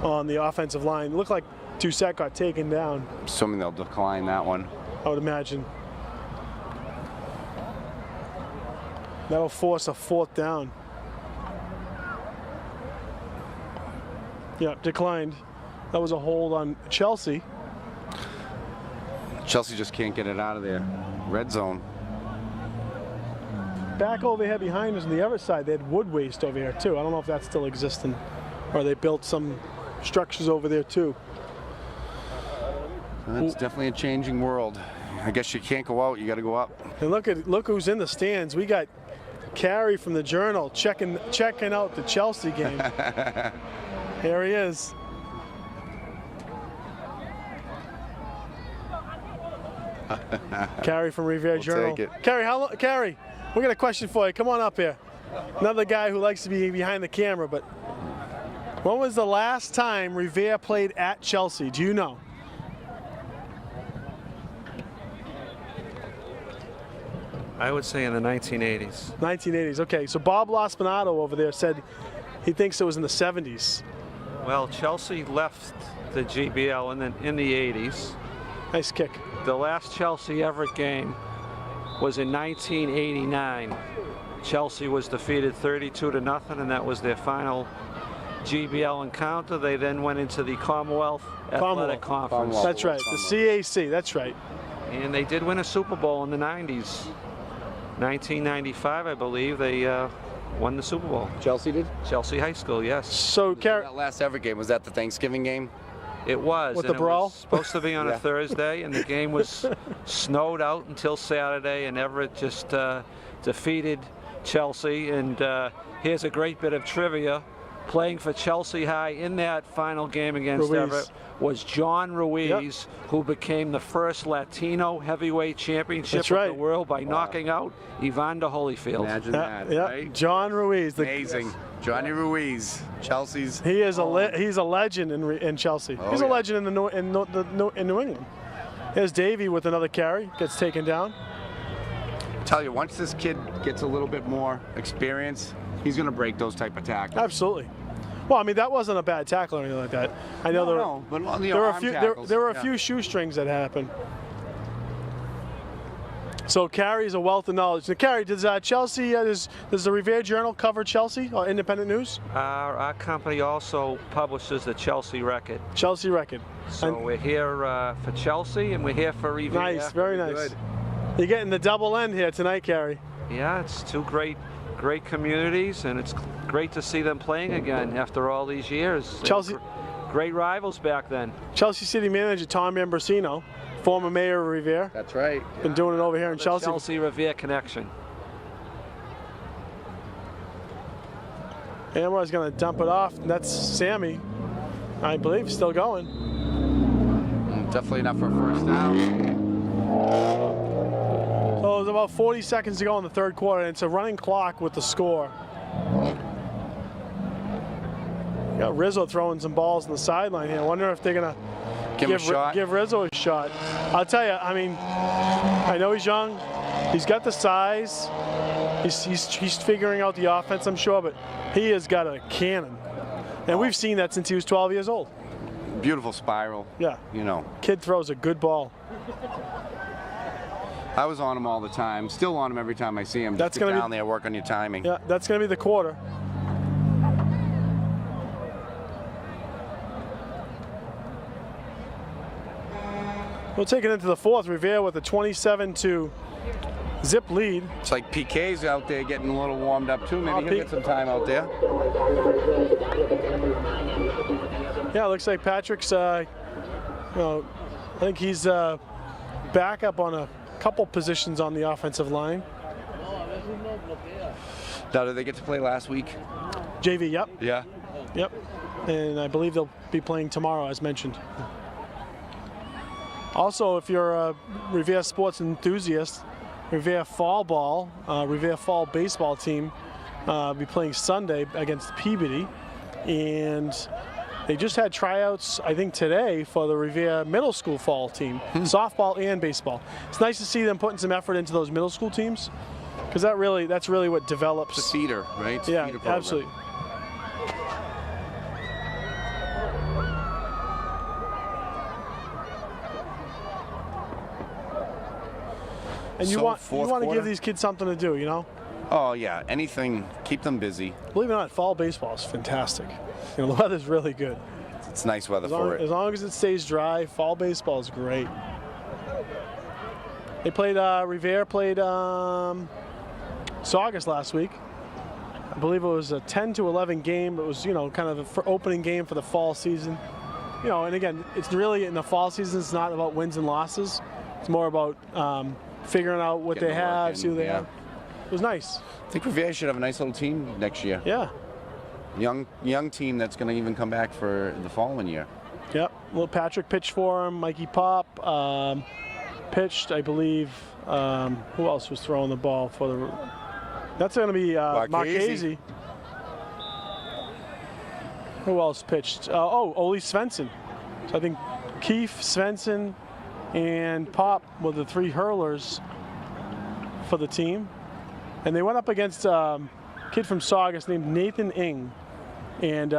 on the offensive line. It looked like Doucette got taken down, Assuming they'll decline that one. I would imagine. That'll force a 4th down. Yeah, declined. That was a hold on Chelsea. Chelsea just can't get it out of there. Red zone. Back over here behind us on the other side, they had wood waste over here too. I don't know if that's still existing, or they built some structures over there too. It's definitely a changing world. I guess you can't go out, you got to go up. And look who's in the stands. We got Carey from the Journal checking out the Chelsea game. Here he is. Carey from Revere Journal. take it. Carey, we got a question for you. Come on up here. Another guy who likes to be behind the camera, but when was the last time Revere played at Chelsea? Do you know? I would say in the 1980s. 1980s. Okay, so Bob Laspinato over there said he thinks it was in the 70s. Well, Chelsea left the GBL in the 80s. Nice kick. The last Chelsea Everett game was in 1989. Chelsea was defeated 32-0, and that was their final GBL encounter. They then went into the Commonwealth Athletic Conference. That's right. The CAC. That's right. And they did win a Super Bowl in the 90s. 1995, I believe, they won the Super Bowl. Chelsea did? Chelsea High School, yes. So, Carey. That last ever game, was that the Thanksgiving game? It was. With and the brawl? It was supposed to be on Yeah. a Thursday, and the game was snowed out until Saturday, and Everett just defeated Chelsea. And here's a great bit of trivia. Playing for Chelsea High in that final game against Ruiz. Everett was John Ruiz, who became the first Latino heavyweight championship That's of right. the world by knocking out Evander Holyfield. Imagine that, Yeah, right? John Ruiz. Amazing. Johnny Ruiz, Chelsea's. He is he's a legend in Chelsea. Oh, He's a yeah. legend in New England. Here's Davey with another carry. Gets taken down. Tell you, once this kid gets a little bit more experience, he's going to break those type of tackles. Absolutely. Well, I mean that wasn't a bad tackle or anything like that. I know No, but on the there were a arm few tackles, there were a yeah. few shoestrings that happened. So Carey's a wealth of knowledge. Now, Carey, does Chelsea does the Revere Journal cover Chelsea or Independent News? Our company also publishes the Chelsea Record. Chelsea Record. So And- we're here for Chelsea, and we're here for Revere. Nice, very nice. Good. You're getting the double end here tonight, Carey. Yeah, it's two great communities, and it's great to see them playing again after all these years. They Chelsea- were great rivals back then. Chelsea City manager Tom Ambrosino, former mayor of Revere, That's right. been doing it over here in The Chelsea. Chelsea Revere connection. Amro's going to dump it off. And that's Sammy, I believe, still going. Definitely enough for a first down. So there's about 40 seconds to go in the third quarter, and it's a running clock with the score. Got Rizzo throwing some balls on the sideline here. I wonder if they're going to Give him a shot. give Rizzo a shot. I'll tell you, I mean, I know he's young. He's got the size. He's figuring out the offense, I'm sure, but he has got a cannon. And we've seen that since he was 12 years old. Beautiful spiral. Yeah. You know, Kid throws a good ball. I was on him all the time. Still on him every time I see him. That's Just get gonna be- down there, work on your timing. Yeah, that's going to be the quarter. We'll take it into the fourth. Revere with a 27-0 lead. It's like PK's out there getting a little warmed up too. Maybe he'll get some time out there. Yeah, it looks like Patrick's, I think he's back up on a couple positions on the offensive line. Now, did they get to play last week? JV, yep. Yeah. Yep. And I believe they'll be playing tomorrow, as mentioned. Also, if you're a Revere sports enthusiast, Revere Fall Ball, Revere Fall baseball team be playing Sunday against Peabody. And they just had tryouts, I think, today for the Revere middle school fall team, softball and baseball. It's nice to see them putting some effort into those middle school teams, because that's really what develops. It's a feeder, right? It's a Yeah, feeder program. absolutely. And you So, want fourth to quarter? give these kids something to do, you know? Oh yeah, anything, keep them busy. Believe it or not, fall baseball is fantastic. You know, the weather's really good. It's nice weather As for it. long as it stays dry, fall baseball is great. They played, Revere played Saugus last week. I believe it was a 10-11 game. It was, kind of an opening game for the fall season. And again, it's really in the fall season, it's not about wins and losses. It's more about figuring out what Getting they the work have, in, see who they yeah. have. It was nice. I think Revere should have a nice little team next year. Yeah. Young team that's going to even come back for the following year. Yep. Well, Patrick pitched for him. Mikey Pop pitched, I believe. Who else was throwing the ball for the? That's going to be Marchese. Who else pitched? Ole Svensson. So I think Keith, Svensson, and Pop were the three hurlers for the team. And they went up against a kid from Saugus named Nathan Ing. And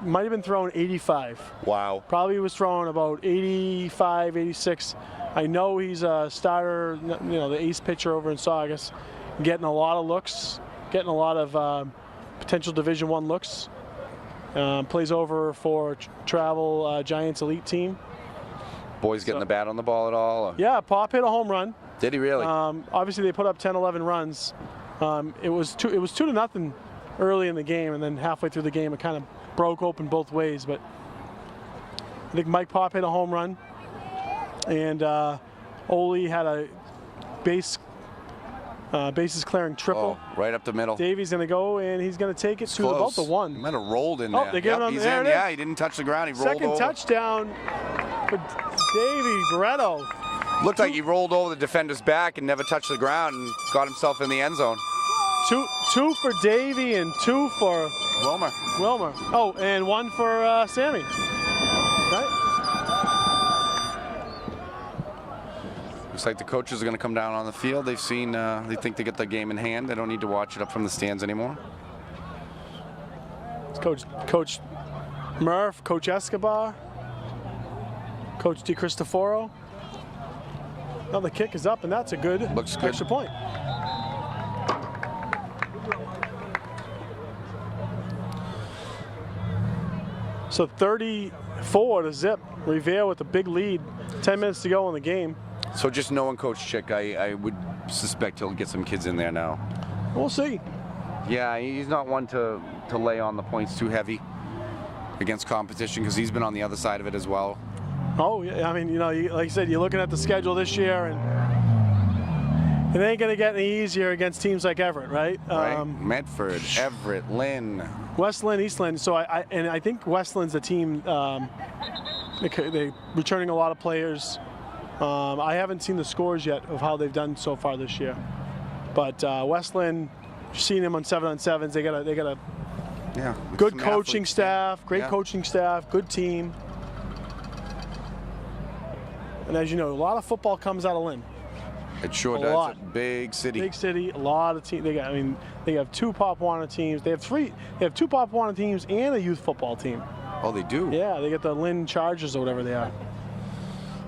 might have been throwing 85. Wow. Probably was throwing about 85, 86. I know he's a starter, the ace pitcher over in Saugus, getting a lot of looks, getting a lot of potential Division I looks. Plays over for Travel Giants elite team. Boys getting the bat on the ball at all? Or? Yeah, Pop hit a home run. Did he really? Obviously, they put up 10, 11 runs. It was 2-0 early in the game, and then halfway through the game, it kind of broke open both ways. But I think Mike Pop hit a home run, and Ole had a bases clearing triple. Oh, right up the middle. Davey's going to go, and he's going to take it to about the He one. might have rolled in Oh, there. they're giving him- he's there in. it is. Yeah, he didn't touch the ground. He rolled Second over. touchdown for Davey Bretto. Looked like he rolled over the defender's back and never touched the ground and got himself in the end zone. Two for Davey and two for Wilmer. Wilmer. Oh, and one for Sammy. Right? Looks like the coaches are going to come down on the field. They've seen, they think they get the game in hand. They don't need to watch it up from the stands anymore. It's Coach Murph, Coach Escobar, Coach DiCristoforo. Now the kick is up, and that's a good Looks good. extra point. So 34-0. Revere with a big lead. 10 minutes to go in the game. So just knowing Coach Chick, I would suspect he'll get some kids in there now. We'll see. Yeah, he's not one to lay on the points too heavy against competition because he's been on the other side of it as well. Oh, yeah. I mean, like I said, you're looking at the schedule this year, and it ain't going to get any easier against teams like Everett, right? Right? Medford, Everett, Lynn. Westland, Eastland. So I think Westland's a team. They returning a lot of players. I haven't seen the scores yet of how they've done so far this year, but Westland, seen them on 7-on-7s. They got a good some coaching athletes. staff, great Yeah. coaching staff, good team. And as you know, a lot of football comes out of Lynn. It sure A does. lot. It's a big city. Big city, a lot of teams. They have two Pop Warner teams. They have two Pop Warner teams and a youth football team. Oh, they do? Yeah, they get the Lynn Chargers or whatever they are.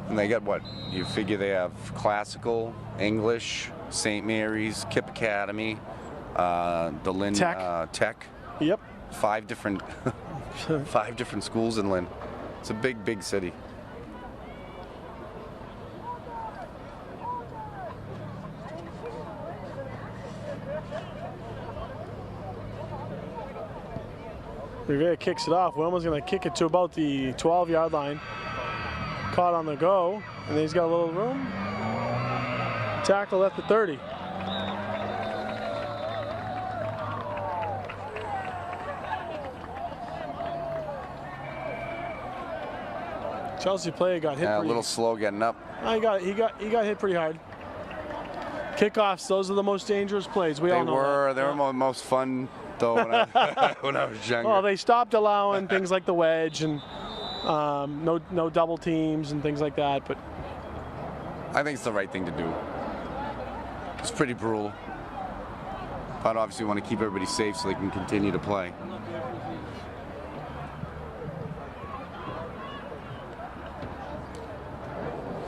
And they got what? You figure they have classical, English, St. Mary's, Kip Academy, the Lynn Tech. Tech. Yep. 5 different schools in Lynn. It's a big, big city. Rivera kicks it off. Wilma's going to kick it to about the 12-yard line. Caught on the go, and then he's got a little room. Tackle at the 30. Chelsea player got hit. A pretty, little slow getting up. he got hit pretty hard. Kickoffs, those are the most dangerous plays. We all know They were most fun though when I, when I was younger. Well, they stopped allowing things like the wedge and no double teams and things like that. But I think it's the right thing to do. It's pretty brutal. But obviously we want to keep everybody safe so they can continue to play.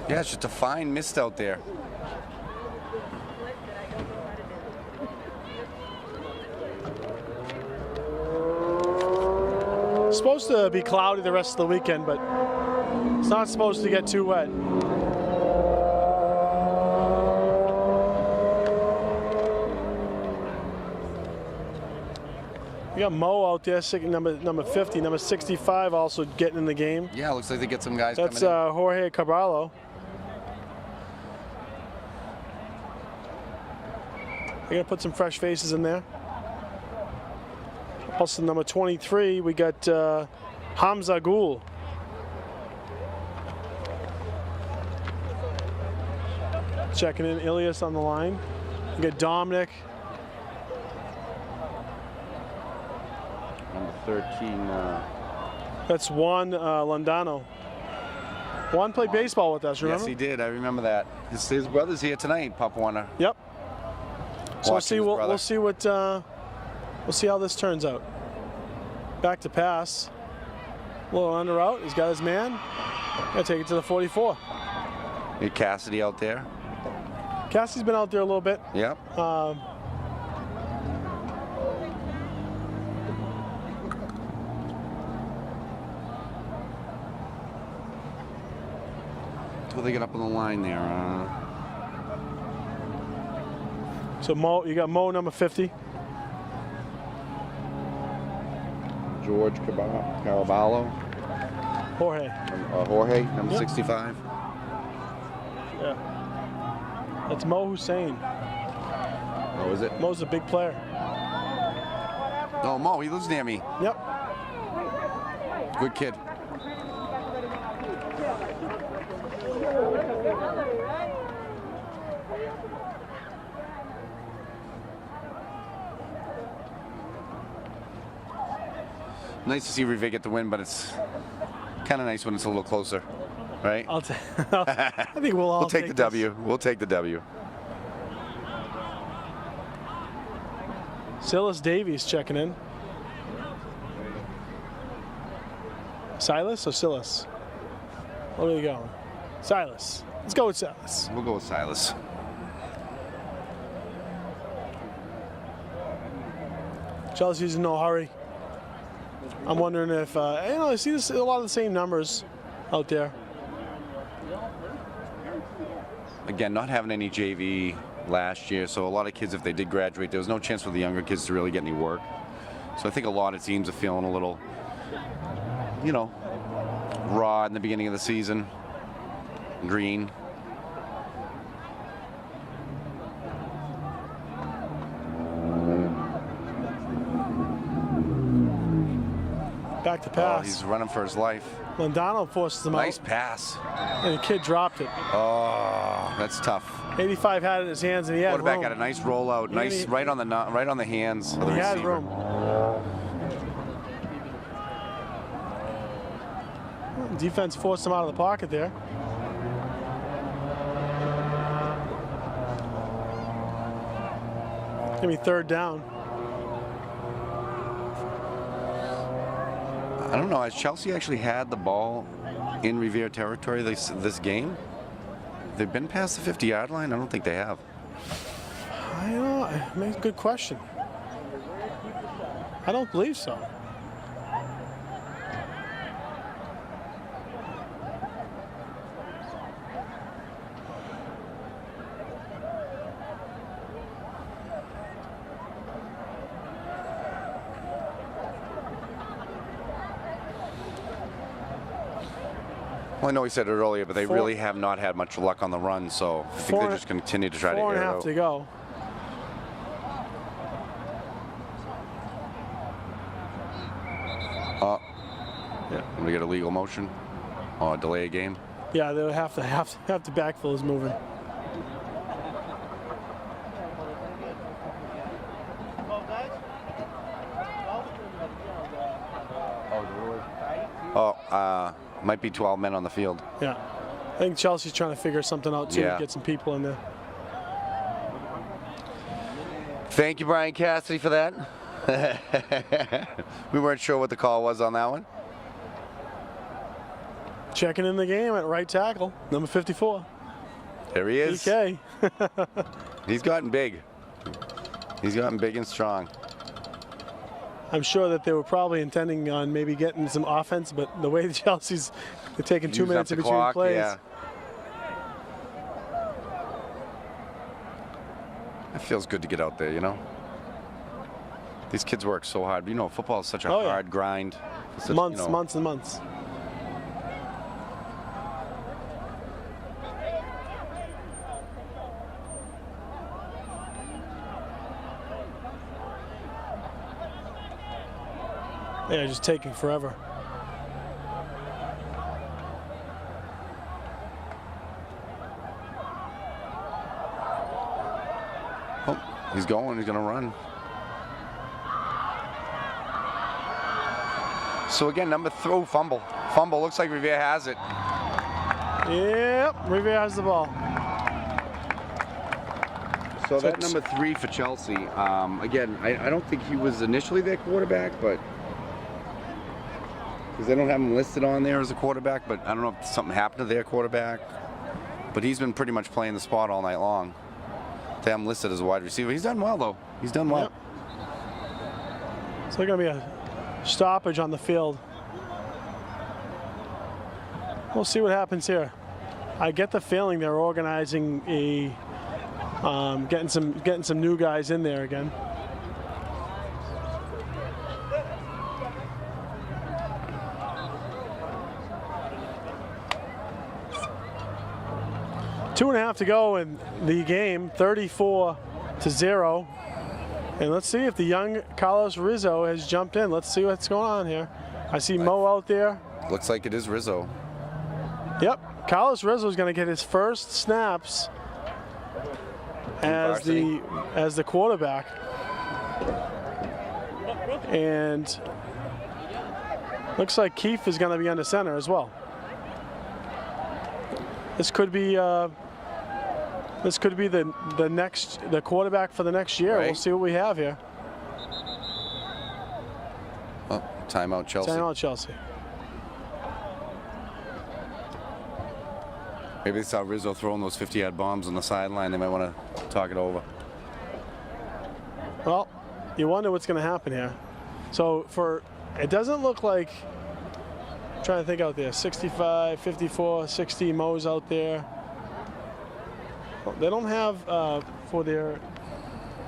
Yeah, it's just a fine mist out there. it's supposed to be cloudy the rest of the weekend, but it's not supposed to get too wet. We got Mo out there, number 50, number 65 also getting in the game. Yeah, looks like they get some guys That's coming in. Jorge Caballo. They're going to put some fresh faces in there. Also, number 23, we got Hamza Gul. Checking in Ilias on the line. We got Dominic. Number 13. That's Juan Londano. Juan played baseball with us, remember? Yes, he did. I remember that. His brother's here tonight, Pop Warner. Yep. So Watching his brother. we'll see what we'll see how this turns out. Back to pass. A little under route. He's got his man. Gonna take it to the 44. Hey, Cassidy out there. Cassie's been out there a little bit. Yep. Will they get up on the line there? So Mo, you got Mo number 50. George Caraballo. Jorge. Jorge, number Yep. 65. Yeah. That's Mo Hussein. Oh, is it? Mo's a big player. Oh, Mo, he lives near me. Yep. Good kid. Nice to see Rive get the win, but it's kind of nice when it's a little closer, right? I think we'll all We'll take the this. W. We'll take the W. Silas Davies checking in. Silas or Silas? Where are we going? Silas. Let's go with Silas. We'll go with Silas. Chelsea's in no hurry. I'm wondering if, I see this, a lot of the same numbers out there. Again, not having any JV last year, so a lot of kids, if they did graduate, there was no chance for the younger kids to really get any work. So I think a lot of teams are feeling a little, raw in the beginning of the season. Green. Back to Oh, pass. he's running for his life. Londano forces him Nice out, pass. and the kid dropped it. Oh, that's tough. 85 had it in his hands, and he had Quarterback room. got a nice rollout, nice right on the hands of the He had receiver. room. Defense forced him out of the pocket there. Give me third down. I don't know. Has Chelsea actually had the ball in Revere territory this game? They've been past the 50-yard line? I don't think they have. I don't know. Good question. I don't believe so. Well, I know he said it earlier, but they Four- really have not had much luck on the run, so I think they're just going to continue to try to air 4 it and a half out. to go. Yeah. Can we get a legal motion? Or delay a game? Yeah, they'll have to backfill is moving. Might be 12 men on the field. Yeah. I think Chelsea's trying to figure something out too, Yeah. get some people in there. Thank you, Brian Cassidy, for that. We weren't sure what the call was on that one. Checking in the game at right tackle, number 54. There he is. PK. He's gotten big. He's gotten big and strong. I'm sure that they were probably intending on maybe getting some offense, but the way the Chelsea's they're taking 2 Use up minutes the in between clock, plays. Yeah. It feels good to get out there, you know. These kids work so hard. You know, football is such a Oh, yeah. hard grind. It's such, Months, you know, months and months. Yeah, just taking forever. Oh, he's going. He's going to run. So again, number 3, fumble. Fumble. Looks like Revere has it. Yep, Revere has the ball. So So that it's- number 3 for Chelsea. Again, I don't think he was initially their quarterback, but because they don't have him listed on there as a quarterback, but I don't know if something happened to their quarterback. But he's been pretty much playing the spot all night long. They have him listed as a wide receiver. He's done well, though. He's done well. Yep. So there's going to be a stoppage on the field. We'll see what happens here. I get the feeling they're organizing a, getting some new guys in there again. Two and a half to go in the game, 34-0. And let's see if the young Carlos Rizzo has jumped in. Let's see what's going on here. I see Mo out there. Looks like it is Rizzo. Yep, Carlos Rizzo is going to get his first snaps as the quarterback. And looks like Keefe is going to be under center as well. This could be the quarterback for the next year. Right. We'll see what we have here. Oh, timeout, Chelsea. Timeout, Chelsea. Maybe they saw Rizzo throwing those 50-yard bombs on the sideline. They might want to talk it over. Well, you wonder what's going to happen here. So it doesn't look like, I'm trying to think out there, 65, 54, 60 Mo's out there. Well, they don't have for their,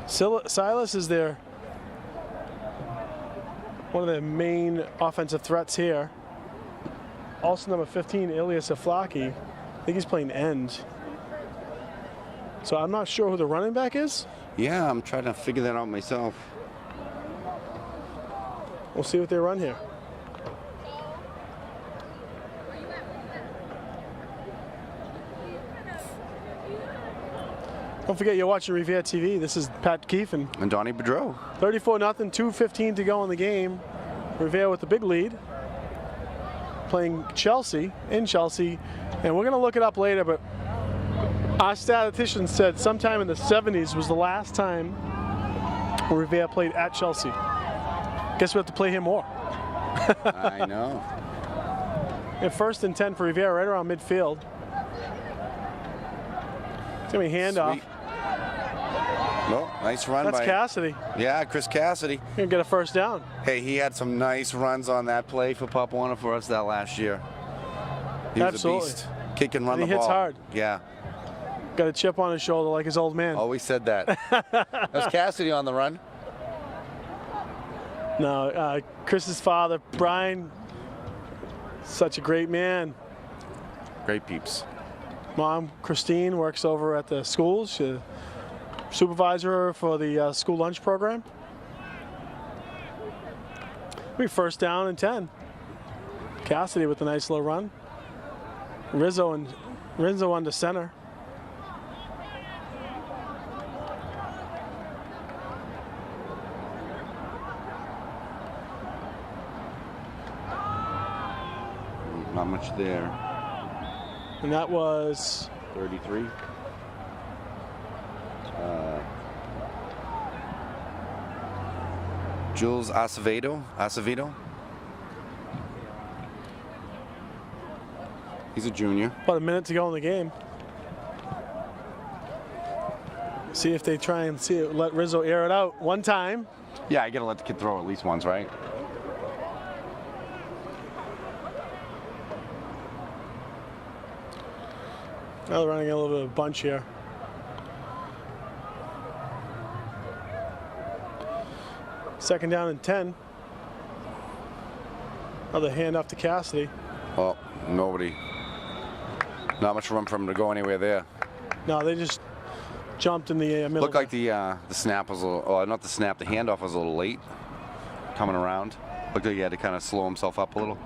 Silas is their, one of their main offensive threats here. Also number 15, Ilias Aflaki. I think he's playing end. So I'm not sure who the running back is. Yeah, I'm trying to figure that out myself. We'll see what they run here. Don't forget you're watching Riviera TV. This is Pat Keefe and And Donnie Boudreau. 34-0, 2:15 to go in the game. Riviera with the big lead. Playing Chelsea, in Chelsea. And we're going to look it up later, but our statistician said sometime in the 70s was the last time Riviera played at Chelsea. Guess we have to play him more. I know. And 1st and 10 for Riviera, right around midfield. It's going to be handoff. Sweet. Well, nice run That's by Cassidy. Yeah, Chris Cassidy. Going to get a first down. Hey, he had some nice runs on that play for Pop Warner for us that last year. He was Absolutely. a beast. Kick and run And the he hits ball. hard. Yeah, Got a chip on his shoulder like his old man. always said that. That's Cassidy on the run. No, Chris's father, Brian, such a great man. Great peeps. Mom, Christine, works over at the schools. She's supervisor for the school lunch program. We first down and 10. Cassidy with a nice little run. Rizzo under center. Not much there. And that was 33. Jules Acevedo. He's a junior. about a minute to go in the game. See if they try and let Rizzo air it out one time. Yeah, you gotta let the kid throw at least once, right? Now they're running a little bit of a bunch here. Second down and 10. Another handoff to Cassidy. Well, nobody. Not much room for him to go anywhere there. No, they just jumped in the middle. Looked like the snap was a little, oh, not the snap, the handoff was a little late coming around. Looked like he had to kind of slow himself up a little.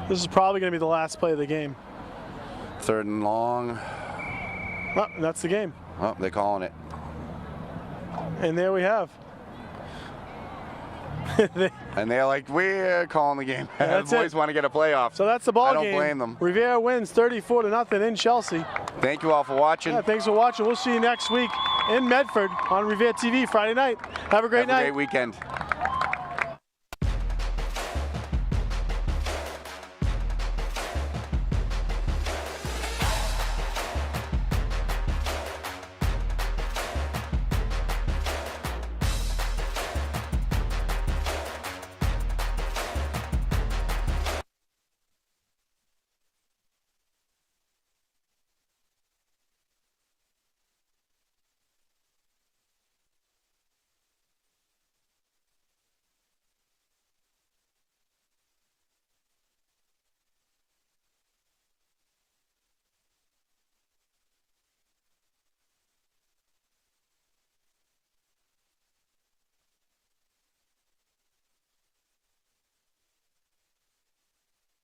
This is probably going to be the last play of the game. 3rd and long. Oh, and that's the game. Oh, they're calling it. And there we have. And they're like, we're calling the game. That's The boys it. want to get a playoff. So that's the ball I don't game. blame them. Riviera wins 34-0 in Chelsea. Thank you all for watching. Yeah, thanks for watching. We'll see you next week in Medford on Riviera TV Friday night. Have a great Have a night. great weekend.